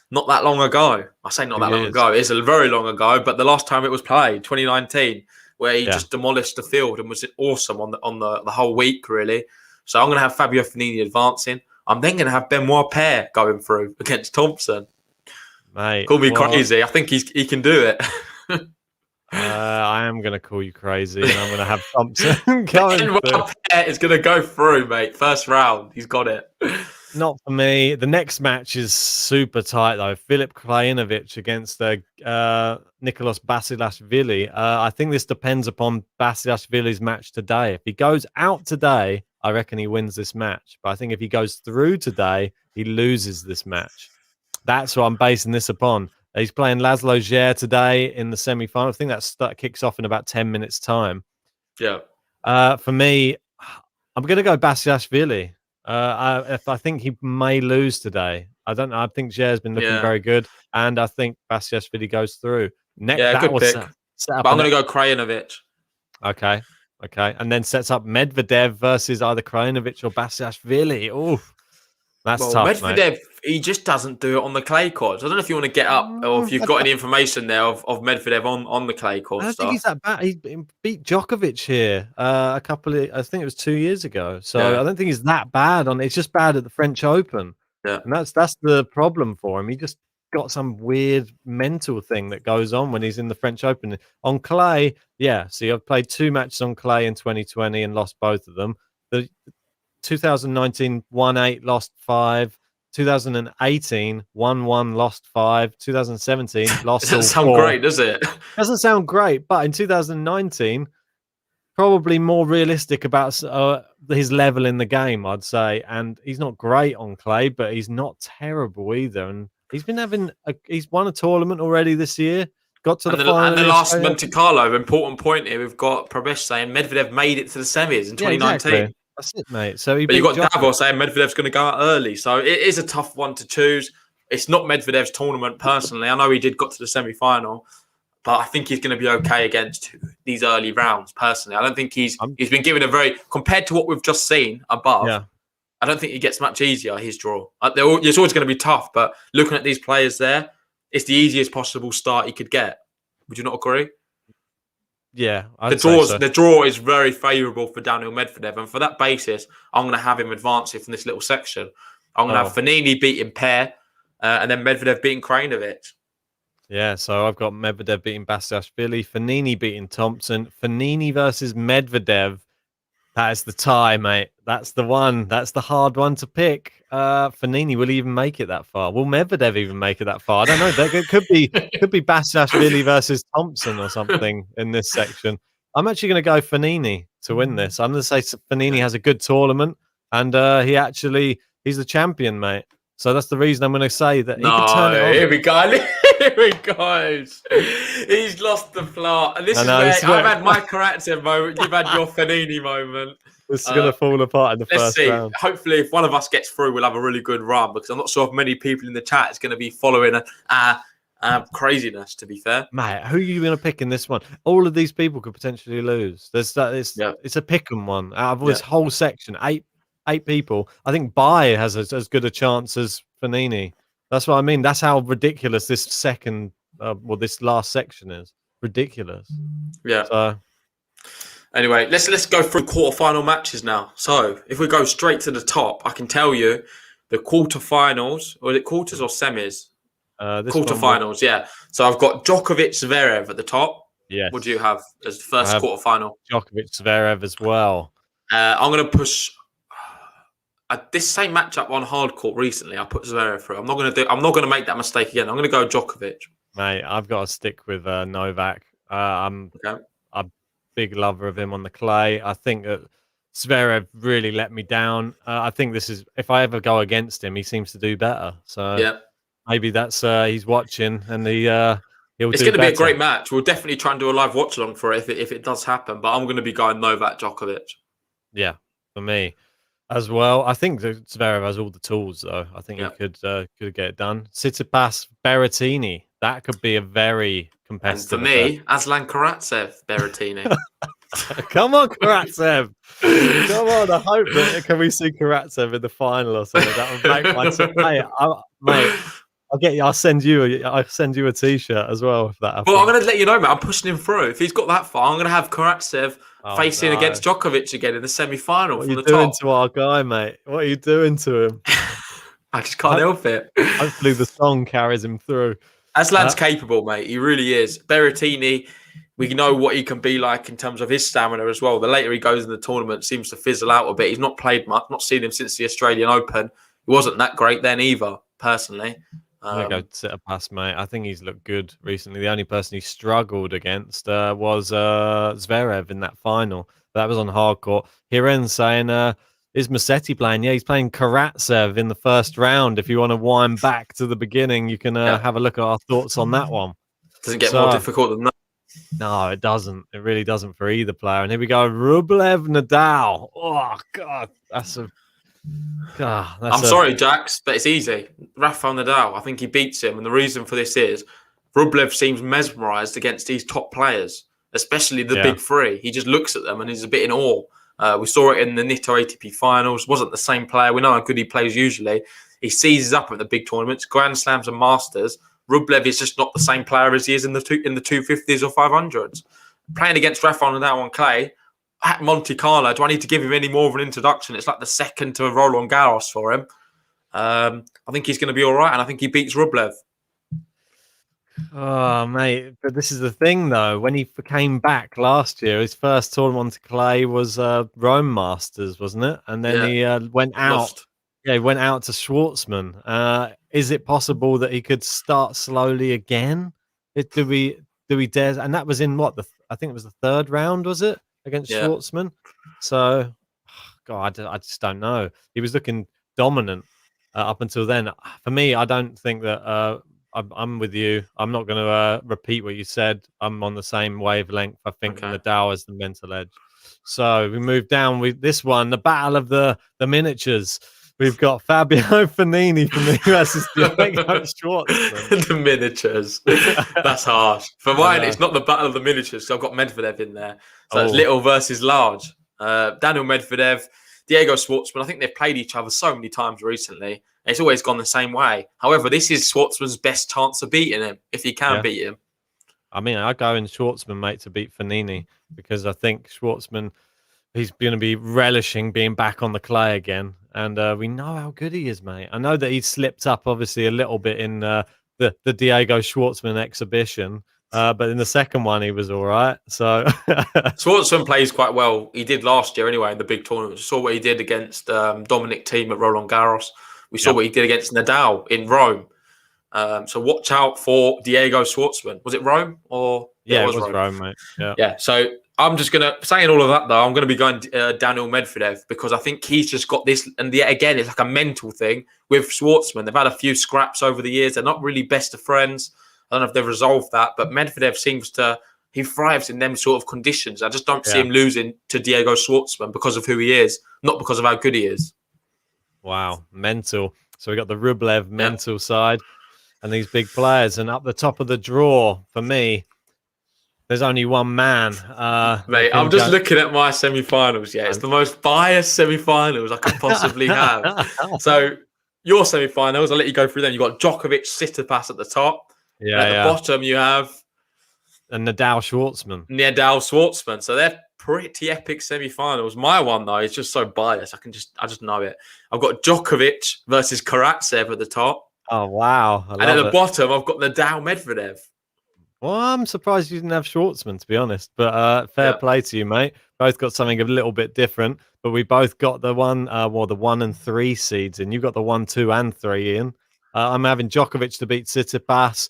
not that long ago. I say not that long ago. It's a very long ago, but the last time it was played, 2019, where he just demolished the field and was awesome on the whole week, really. So I'm going to have Fabio Fognini advancing. I'm then going to have Benoit Paire going through against Thompson. Mate, call me crazy. I think he can do it. I am going to call you crazy, and I'm going to have Thompson going through. Paire is going to go through, mate. First round. He's got it. Not for me. The next match is super tight though. Filip Krajinovic against Nicolas Basilashvili. I think this depends upon Basilashvili's match today. If he goes out today, I reckon he wins this match. But I think if he goes through today, he loses this match. That's what I'm basing this upon. He's playing Laszlo Djere today in the semi-final. I think that kicks off in about 10 minutes' time. Yeah. For me, I'm going to go Basilashvili. I think he may lose today. I don't know. I think Djere's been looking very good, and I think Basilashvili goes through. Good pick. But I'm going to go Krajinovic. Okay. And then sets up Medvedev versus either Krajinovic or Basilashvili. Oh, that's tough, Medvedev, mate. he just doesn't do it on the clay courts. I don't know if you want to get up or if you've got any information there of Medvedev on the clay courts. I don't think he's that bad. He beat Djokovic here I think it was 2 years ago. So I don't think he's that bad on. It's just bad at the French Open. Yeah, and that's the problem for him. He just got some weird mental thing that goes on when he's in the French Open on clay. Yeah, see, I've played 2 matches on clay in 2020 and lost both of them. The 2019 won 8, lost 5. 2018 1-1, lost 5. 2017 lost. Doesn't sound great, does it? Doesn't sound great, but in 2019, probably more realistic about his level in the game, I'd say. And he's not great on clay, but he's not terrible either. And he's been he's won a tournament already this year. Got to the final. And the last Monte Carlo, important point here, we've got Pravesh saying Medvedev made it to the semis in 2019. Exactly. That's it, mate. So but you've got Davos saying Medvedev's going to go out early. So it is a tough one to choose. It's not Medvedev's tournament, personally. I know he got to the semi-final, but I think he's going to be okay against these early rounds, personally. I don't think he's been given compared to what we've just seen above, I don't think he gets much easier, his draw. It's always going to be tough, but looking at these players there, it's the easiest possible start he could get. Would you not agree? Yeah, the draw is very favourable for Daniel Medvedev, and for that basis, I'm going to have him advancing from this little section. I'm going to have Fognini beating Paire, and then Medvedev beating Krajinovic. Yeah, so I've got Medvedev beating Basilashvili, Fognini beating Thompson, Fognini versus Medvedev. That is the tie, mate. That's the one. That's the hard one to pick. Fognini will even make it that far. Will Medvedev even make it that far? I don't know. It could be Basilashvili versus Thompson or something in this section. I'm actually going to go Fognini to win this. I'm going to say Fognini has a good tournament, and he's the champion, mate. So that's the reason I'm going to say that he can turn it on. Here we go. Here he goes. He's lost the plot. And this is where I've had my Karatsev moment. You've had your Fognini moment. This is going to fall apart in the first round. Hopefully, if one of us gets through, we'll have a really good run, because I'm not sure if many people in the chat is going to be following craziness, to be fair. Mate, who are you going to pick in this one? All of these people could potentially lose. It's a pick-em one out of this whole section. Eight people. I think Bai has as good a chance as Fognini. That's what I mean. That's how ridiculous this this last section is. Ridiculous. Yeah. So anyway, let's go through quarterfinal matches now. So if we go straight to the top, I can tell you the quarterfinals, or is it quarters or semis? Quarterfinals, yeah. So I've got Djokovic Zverev at the top. Yes. What do you have as the first quarterfinal? Djokovic Zverev as well. I'm going to push. This same matchup on hardcourt recently, I put Zverev through. I'm not going to make that mistake again. I'm going to go Djokovic. Mate, I've got to stick with Novak. I'm a big lover of him on the clay. I think that Zverev really let me down. I think this is, if I ever go against him, he seems to do better. So maybe that's he's watching, and it's going to be a great match. We'll definitely try and do a live watch along for it if it does happen. But I'm going to be going Novak Djokovic. Yeah, for me as well. I think that Zverev has all the tools, though. I think he could get it done. Tsitsipas Berrettini. That could be a very competitive. And for me, Aslan Karatsev Berrettini. Come on, Karatsev. Come on. I hope that can we see Karatsev in the final or something. That would make my mate. I'll get you. I'll send you a t-shirt as well if that happens. Well, I'm going to let you know, mate. I'm pushing him through. If he's got that far, I'm going to have Karatsev facing against Djokovic again in the semi-final. What are you doing to our guy, mate? What are you doing to him? I just can't help it. Hopefully the song carries him through. Aslan's capable, mate. He really is. Berrettini, we know what he can be like in terms of his stamina as well. The later he goes in the tournament, seems to fizzle out a bit. He's not played much. Not seen him since the Australian Open. He wasn't that great then either, personally. I'm gonna go Tsitsipas, mate. I think he's looked good recently. The only person he struggled against was Zverev in that final. That was on hard court. Hiren's saying, is Musetti playing? Yeah, he's playing Karatsev in the first round. If you want to wind back to the beginning, you can have a look at our thoughts on that one. Doesn't get more difficult than that. No, it doesn't. It really doesn't for either player. And here we go, Rublev Nadal. Oh God, I'm sorry, Jax, but it's easy. Rafa and Nadal, I think he beats him. And the reason for this is Rublev seems mesmerized against these top players, especially the big three. He just looks at them and he's a bit in awe. We saw it in the Nitto ATP finals. Wasn't the same player. We know how good he plays usually. He seizes up at the big tournaments, Grand Slams and Masters. Rublev is just not the same player as he is in the 250s or 500s. Playing against Rafa and Nadal on clay, at Monte Carlo, do I need to give him any more of an introduction? It's like the second to Roland Garros for him. I think he's going to be all right, and I think he beats Rublev. Oh, mate. But this is the thing, though. When he came back last year, his first tournament to clay was Rome Masters, wasn't it? And then he went out. Lost. Yeah, he went out to Schwartzman. Is it possible that he could start slowly again? Do we dare? And that was in what? I think it was the third round, was it? Against Schwartzman. So, God, I just don't know. He was looking dominant up until then. For me, I don't think that I'm with you. I'm not going to repeat what you said. I'm on the same wavelength. I think Nadal has the mental edge. So we move down with this one, the battle of the miniatures. We've got Fabio Fognini from the US Diego Schwartzman. The miniatures. That's harsh. For mine, it's not the battle of the miniatures. So I've got Medvedev in there. So it's little versus large. Daniel Medvedev, Diego Schwartzman. I think they've played each other so many times recently. It's always gone the same way. However, this is Schwartzman's best chance of beating him, if he can beat him. I mean, I go in Schwartzman, mate, to beat Fognini because I think Schwartzman, he's going to be relishing being back on the clay again. And we know how good he is, mate. I know that he slipped up, obviously, a little bit in the Diego Schwartzman exhibition. But in the second one, he was all right. So Schwartzman plays quite well. He did last year anyway in the big tournament. We saw what he did against Dominic Thiem at Roland Garros. We saw what he did against Nadal in Rome. So watch out for Diego Schwartzman. Was it Rome or? Yeah, it was Rome, mate. Yeah. So I'm just saying all of that though. I'm gonna be going Daniel Medvedev because I think he's just got this. And yet again, it's like a mental thing with Schwartzman. They've had a few scraps over the years. They're not really best of friends. I don't know if they've resolved that, but Medvedev he thrives in them sort of conditions. I just don't see him losing to Diego Schwartzman because of who he is, not because of how good he is. Wow, mental. So we got the Rublev mental side and these big players. And up the top of the draw, for me, there's only one man. Mate, I'm just looking at my semi-finals. Yeah, it's the most biased semi-finals I could possibly have. So your semi-finals, I'll let you go through them. You've got Djokovic, Tsitsipas at the top. Yeah, at the bottom, you have and Nadal Schwartzman. So they're pretty epic semi-finals. My one though is just so biased. I just know it. I've got Djokovic versus Karatsev at the top. Oh wow! And at the bottom, I've got Nadal Medvedev. Well, I'm surprised you didn't have Schwartzman, to be honest. But fair play to you, mate. Both got something a little bit different, but we both got the 1 and 3 seeds, and you got the 1, 2, and 3 in. I'm having Djokovic to beat Tsitsipas.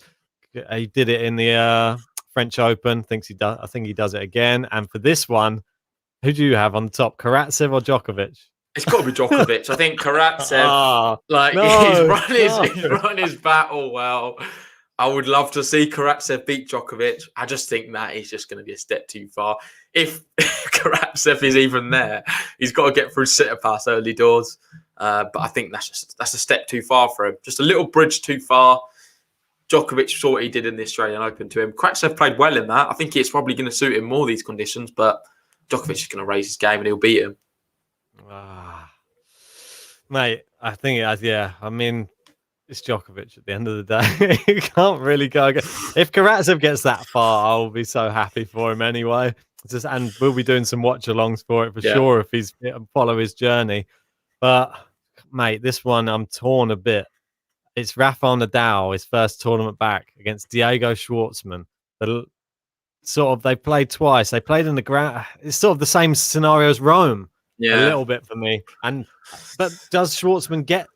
He did it in the French Open. I think he does it again. And for this one, who do you have on top, Karatsev or Djokovic? It's got to be Djokovic. I think Karatsev, he's run his battle well. I would love to see Karatsev beat Djokovic. I just think that is just going to be a step too far. If Karatsev is even there, he's got to get through Tsitsipas early doors. But I think that's a step too far for him. Just a little bridge too far. Djokovic saw what he did in the Australian Open to him. Karatsev played well in that. I think it's probably going to suit him more, these conditions, but Djokovic is going to raise his game and he'll beat him. Mate, I think I mean, it's Djokovic at the end of the day. You can't really go. If Karatsev gets that far, I'll be so happy for him anyway. And we'll be doing some watch-alongs for it for sure if he's follow his journey. But, mate, this one I'm torn a bit. It's Rafa and Nadal, his first tournament back against Diego Schwartzman. They played twice. They played in the ground. It's sort of the same scenario as Rome, a little bit for me. But does Schwartzman get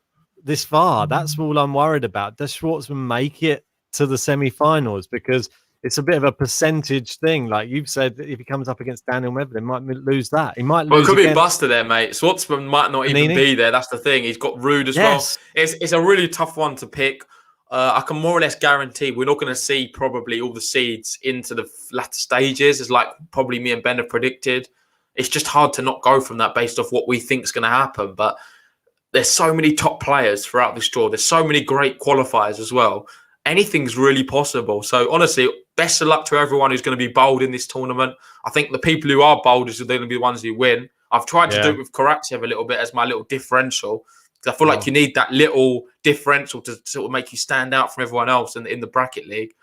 this far. That's all I'm worried about. Does Schwartzman make it to the semi-finals? Because it's a bit of a percentage thing. Like you've said, if he comes up against Daniel Medvedev, he might lose that. He might Well, it lose could be against Buster there, mate. Schwartzman might not even Panini. be there. That's the thing. He's got Rude as Yes. well. It's a really tough one to pick. I can more or less guarantee we're not going to see probably all the seeds into the latter stages, as like probably me and Ben have predicted. It's just hard to not go from that based off what we think is going to happen. But there's so many top players throughout this draw. There's so many great qualifiers as well. Anything's really possible. So honestly, best of luck to everyone who's going to be bowled in this tournament. I think the people who are bowled are going to be the ones who win. I've tried to do it with Karatsev a little bit as my little differential, because I feel like you need that little differential to sort of make you stand out from everyone else in the bracket league.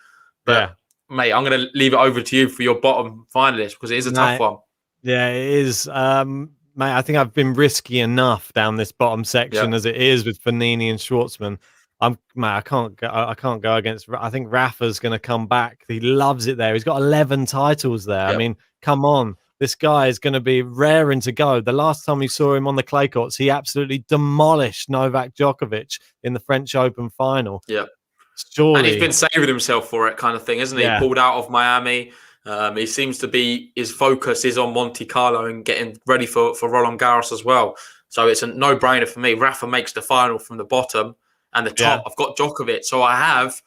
But mate, I'm going to leave it over to you for your bottom finalist, because it is a tough one. Yeah, it is. Mate, I think I've been risky enough down this bottom section as it is with Fognini and Schwartzman. I can't go against. I think Rafa's going to come back. He loves it there. He's got 11 titles there. I mean, come on. This guy is going to be raring to go. The last time we saw him on the clay courts, he absolutely demolished Novak Djokovic in the French Open final. Yeah. Surely. And he's been saving himself for it, kind of thing, isn't he? Yeah. He pulled out of Miami. He seems to be, his focus is on Monte Carlo and getting ready for Roland Garros as well. So it's a no-brainer for me. Rafa makes the final from the bottom, and the top, I've got Djokovic. So I have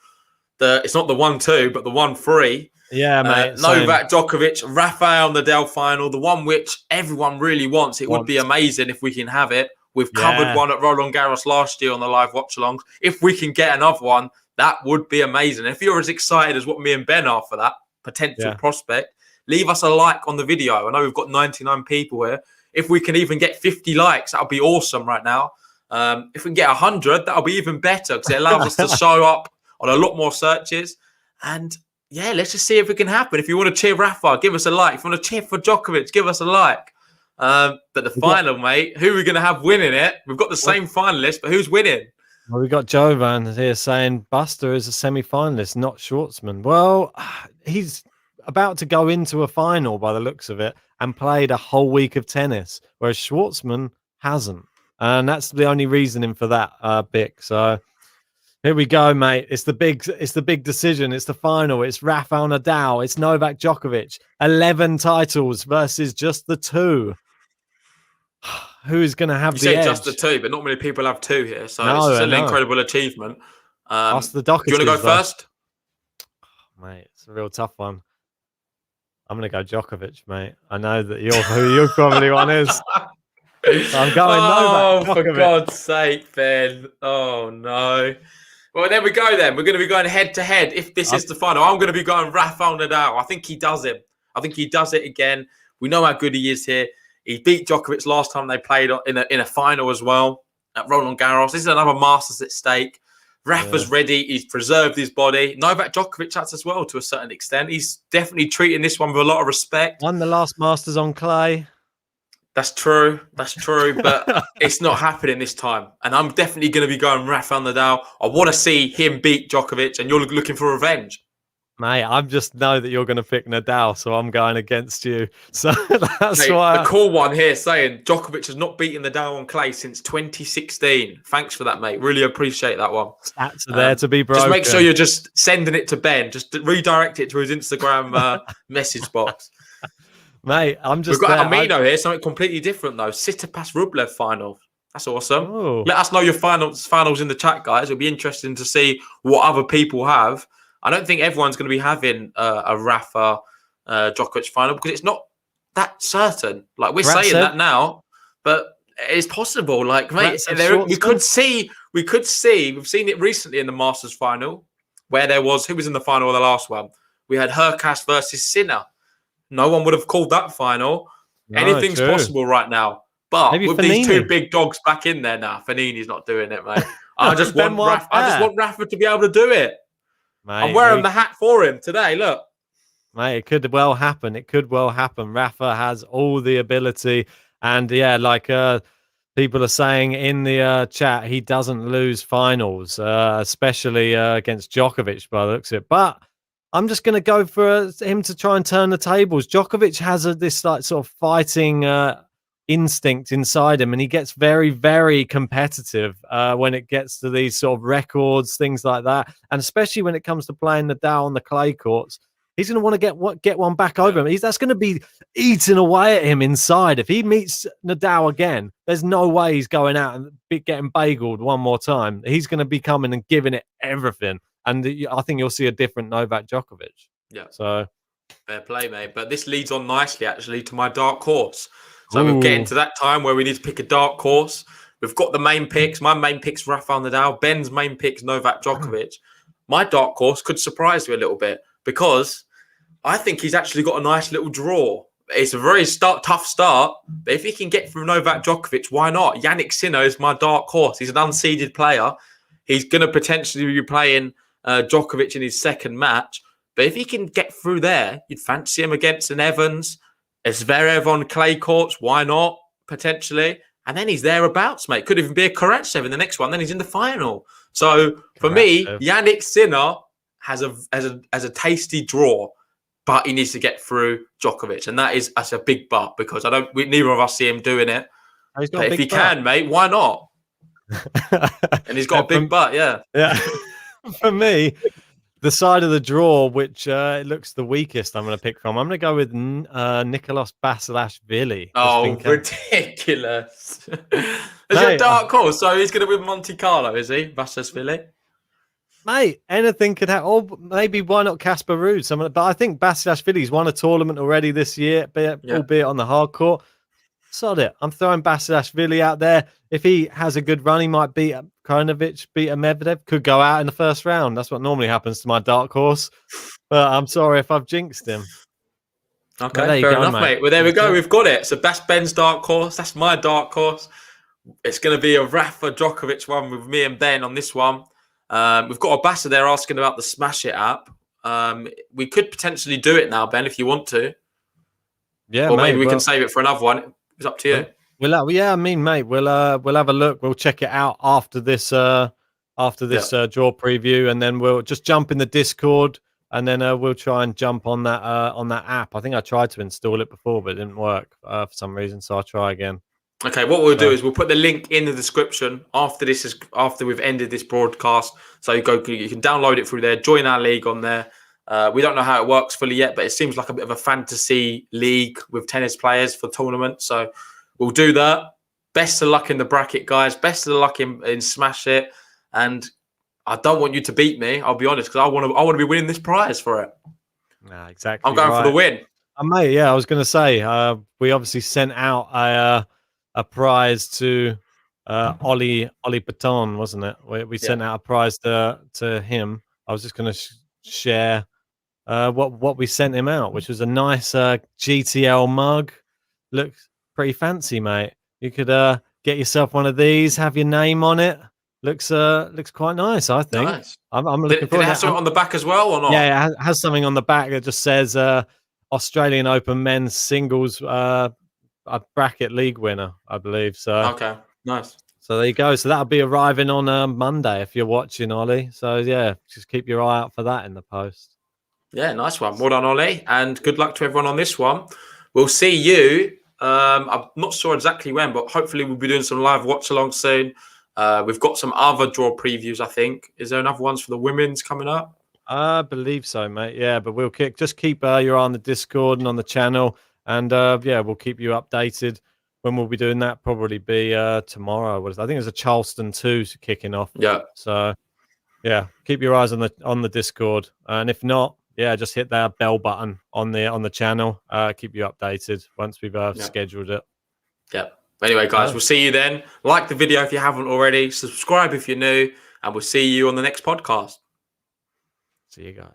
it's not the 1-2, but the 1-3. Yeah, mate. Novak Djokovic, Rafael Nadal final, the one which everyone really wants. It would be amazing if we can have it. We've covered one at Roland Garros last year on the live watch-alongs. If we can get another one, that would be amazing. If you're as excited as what me and Ben are for that potential prospect, leave us a like on the video. I know we've got 99 people here. If we can even get 50 likes, that would be awesome right now. If we can get 100, that'll be even better, because it allows us to show up on a lot more searches. And yeah, let's just see if it can happen. If you want to cheer Rafa, give us a like. If you want to cheer for Djokovic, give us a like. But the final, mate, who are we going to have winning it? We've got the same finalists, but who's winning? Well, we got Jovan here saying Buster is a semi-finalist, not Schwartzman. Well, he's about to go into a final by the looks of it and played a whole week of tennis, whereas Schwartzman hasn't. And that's the only reasoning for that, Bick. So here we go, mate. It's the big decision. It's the final. It's Rafael Nadal. It's Novak Djokovic. 11 titles versus just the 2. Who is going to have the edge? Just the 2, but not many people have 2 here. So it's still an incredible achievement. Ask the Dockers. Do you want to go first? Oh, mate, it's a real tough one. I'm going to go Djokovic, mate. I know that you're who your probably one is. So I'm going Novak. For God's sake, Ben. Oh, no. Well, there we go then. We're going to be going head-to-head. If this is the final, I'm going to be going Rafael Nadal. I think he does it. I think he does it again. We know how good he is here. He beat Djokovic last time they played in a final as well at Roland Garros. This is another Masters at stake. Rafa's ready. He's preserved his body. Novak Djokovic has as well to a certain extent. He's definitely treating this one with a lot of respect. Won the last Masters on clay. That's true. That's true. But it's not happening this time. And I'm definitely going to be going Rafael Nadal. I want to see him beat Djokovic, and you're looking for revenge. Mate, I just know that you're going to pick Nadal, so I'm going against you. So that's why. The cool one here saying Djokovic has not beaten Nadal on clay since 2016. Thanks for that, mate. Really appreciate that one. Stats are there to be broken. Just make sure you're just sending it to Ben. Just redirect it to his Instagram message box. Mate, I'm just. We've got Amino here, something completely different though. Tsitsipas Rublev final. That's awesome. Ooh. Let us know your finals in the chat, guys. It'll be interesting to see what other people have. I don't think everyone's going to be having a Rafa Djokovic final, because it's not that certain. Like, we're saying that now, but it's possible. Like, mate, we could see. We've seen it recently in the Masters final, where who was in the final of the last one? We had Hurkacz versus Sinner. No one would have called that final. No, anything's possible right now. But maybe with these 2 big dogs back in there now, Fanini's not doing it, mate. I just want Rafa to be able to do it. Mate, I'm wearing the hat for him today. Look, mate, it could well happen. It could well happen. Rafa has all the ability, and like people are saying in the chat, he doesn't lose finals, especially against Djokovic by the looks of it. But I'm just going to go for him to try and turn the tables. Djokovic has this like sort of fighting instinct inside him, and he gets very, very competitive when it gets to these sort of records, things like that, and especially when it comes to playing Nadal on the clay courts. He's going to want to get one back over him. That's going to be eating away at him inside. If he meets Nadal again, there's no way he's going out and getting bageled one more time. He's going to be coming and giving it everything. And I think you'll see a different Novak Djokovic. Yeah. So fair play, mate. But this leads on nicely, actually, to my dark horse. So we're getting to that time where we need to pick a dark horse. We've got the main picks. My main pick's Rafa and Nadal. Ben's main pick's Novak Djokovic. My dark horse could surprise you a little bit because I think he's actually got a nice little draw. It's a very tough start, but if he can get through Novak Djokovic, why not? Yannick Sinner is my dark horse. He's an unseeded player. He's going to potentially be playing Djokovic in his second match. But if he can get through there, you'd fancy him against an Evans, a Zverev on clay courts. Why not? Potentially. And then he's thereabouts, mate. Could even be a Karatsev in the next one. Then he's in the final. So for me, Yannick Sinner has a tasty draw. But he needs to get through Djokovic, and that's a big but because neither of us see him doing it. But if he can, mate, why not? And he's got a big butt, yeah. For me, the side of the draw which looks the weakest, I'm going to pick from. I'm going to go with Nicolas Basilashvili. Oh, ridiculous! Is your dark horse? So he's going to win Monte Carlo, is he, Basilashvili? Mate, anything could happen. Or maybe why not Casper Ruud? But I think Basilashvili's won a tournament already this year, albeit on the hard court. Sod it. I'm throwing Basilashvili out there. If he has a good run, he might beat Krajinovic, beat Medvedev, could go out in the first round. That's what normally happens to my dark horse. But I'm sorry if I've jinxed him. Okay, fair enough, mate. Well, there we go. We've got it. So that's Ben's dark horse. That's my dark horse. It's going to be a Rafa Djokovic one with me and Ben on this one. We've got a Bassa there asking about the Smash It app. We could potentially do it now, Ben, if you want to. Yeah, or maybe we can save it for another one. It's up to you. We'll have a look. We'll check it out after this draw preview, and then we'll just jump in the Discord, and then we'll try and jump on that app. I think I tried to install it before, but it didn't work for some reason, so I'll try again. Okay, what we'll do is we'll put the link in the description after we've ended this broadcast. So you can download it through there, join our league on there. We don't know how it works fully yet, but it seems like a bit of a fantasy league with tennis players for tournament. So we'll do that. Best of luck in the bracket, guys. Best of luck in Smash It. And I don't want you to beat me, I'll be honest, because I want to be winning this prize for it. Nah, exactly. I'm going for the win. Mate, yeah, I was going to say, we obviously sent out a prize to Ollie Paton, wasn't it? We sent out a prize to him. I was just going to share what we sent him out, which was a nice GTL mug. Looks pretty fancy, mate. You could get yourself one of these, have your name on it. Looks quite nice, I think. Nice. I'm looking forward. Did it have something on the back as well, or not? Yeah, it has something on the back that just says Australian Open men's singles a bracket league winner, I believe. So okay, nice. So there you go. So that'll be arriving on Monday if you're watching, Ollie. So yeah, just keep your eye out for that in the post. Yeah, nice one. Well done, Ollie, and good luck to everyone on this one. We'll see you. I'm not sure exactly when, but hopefully we'll be doing some live watch along soon. We've got some other draw previews, I think. Is there another ones for the women's coming up? I believe so, mate. Yeah, but we'll keep your eye on the Discord and on the channel. And we'll keep you updated when we'll be doing that. Probably be tomorrow. I think there's a Charleston 2 kicking off. Yeah. So yeah, keep your eyes on the Discord. And if not, just hit that bell button on the channel. Keep you updated once we've scheduled it. Yeah. Anyway, guys, we'll see you then. Like the video if you haven't already. Subscribe if you're new, and we'll see you on the next podcast. See you guys.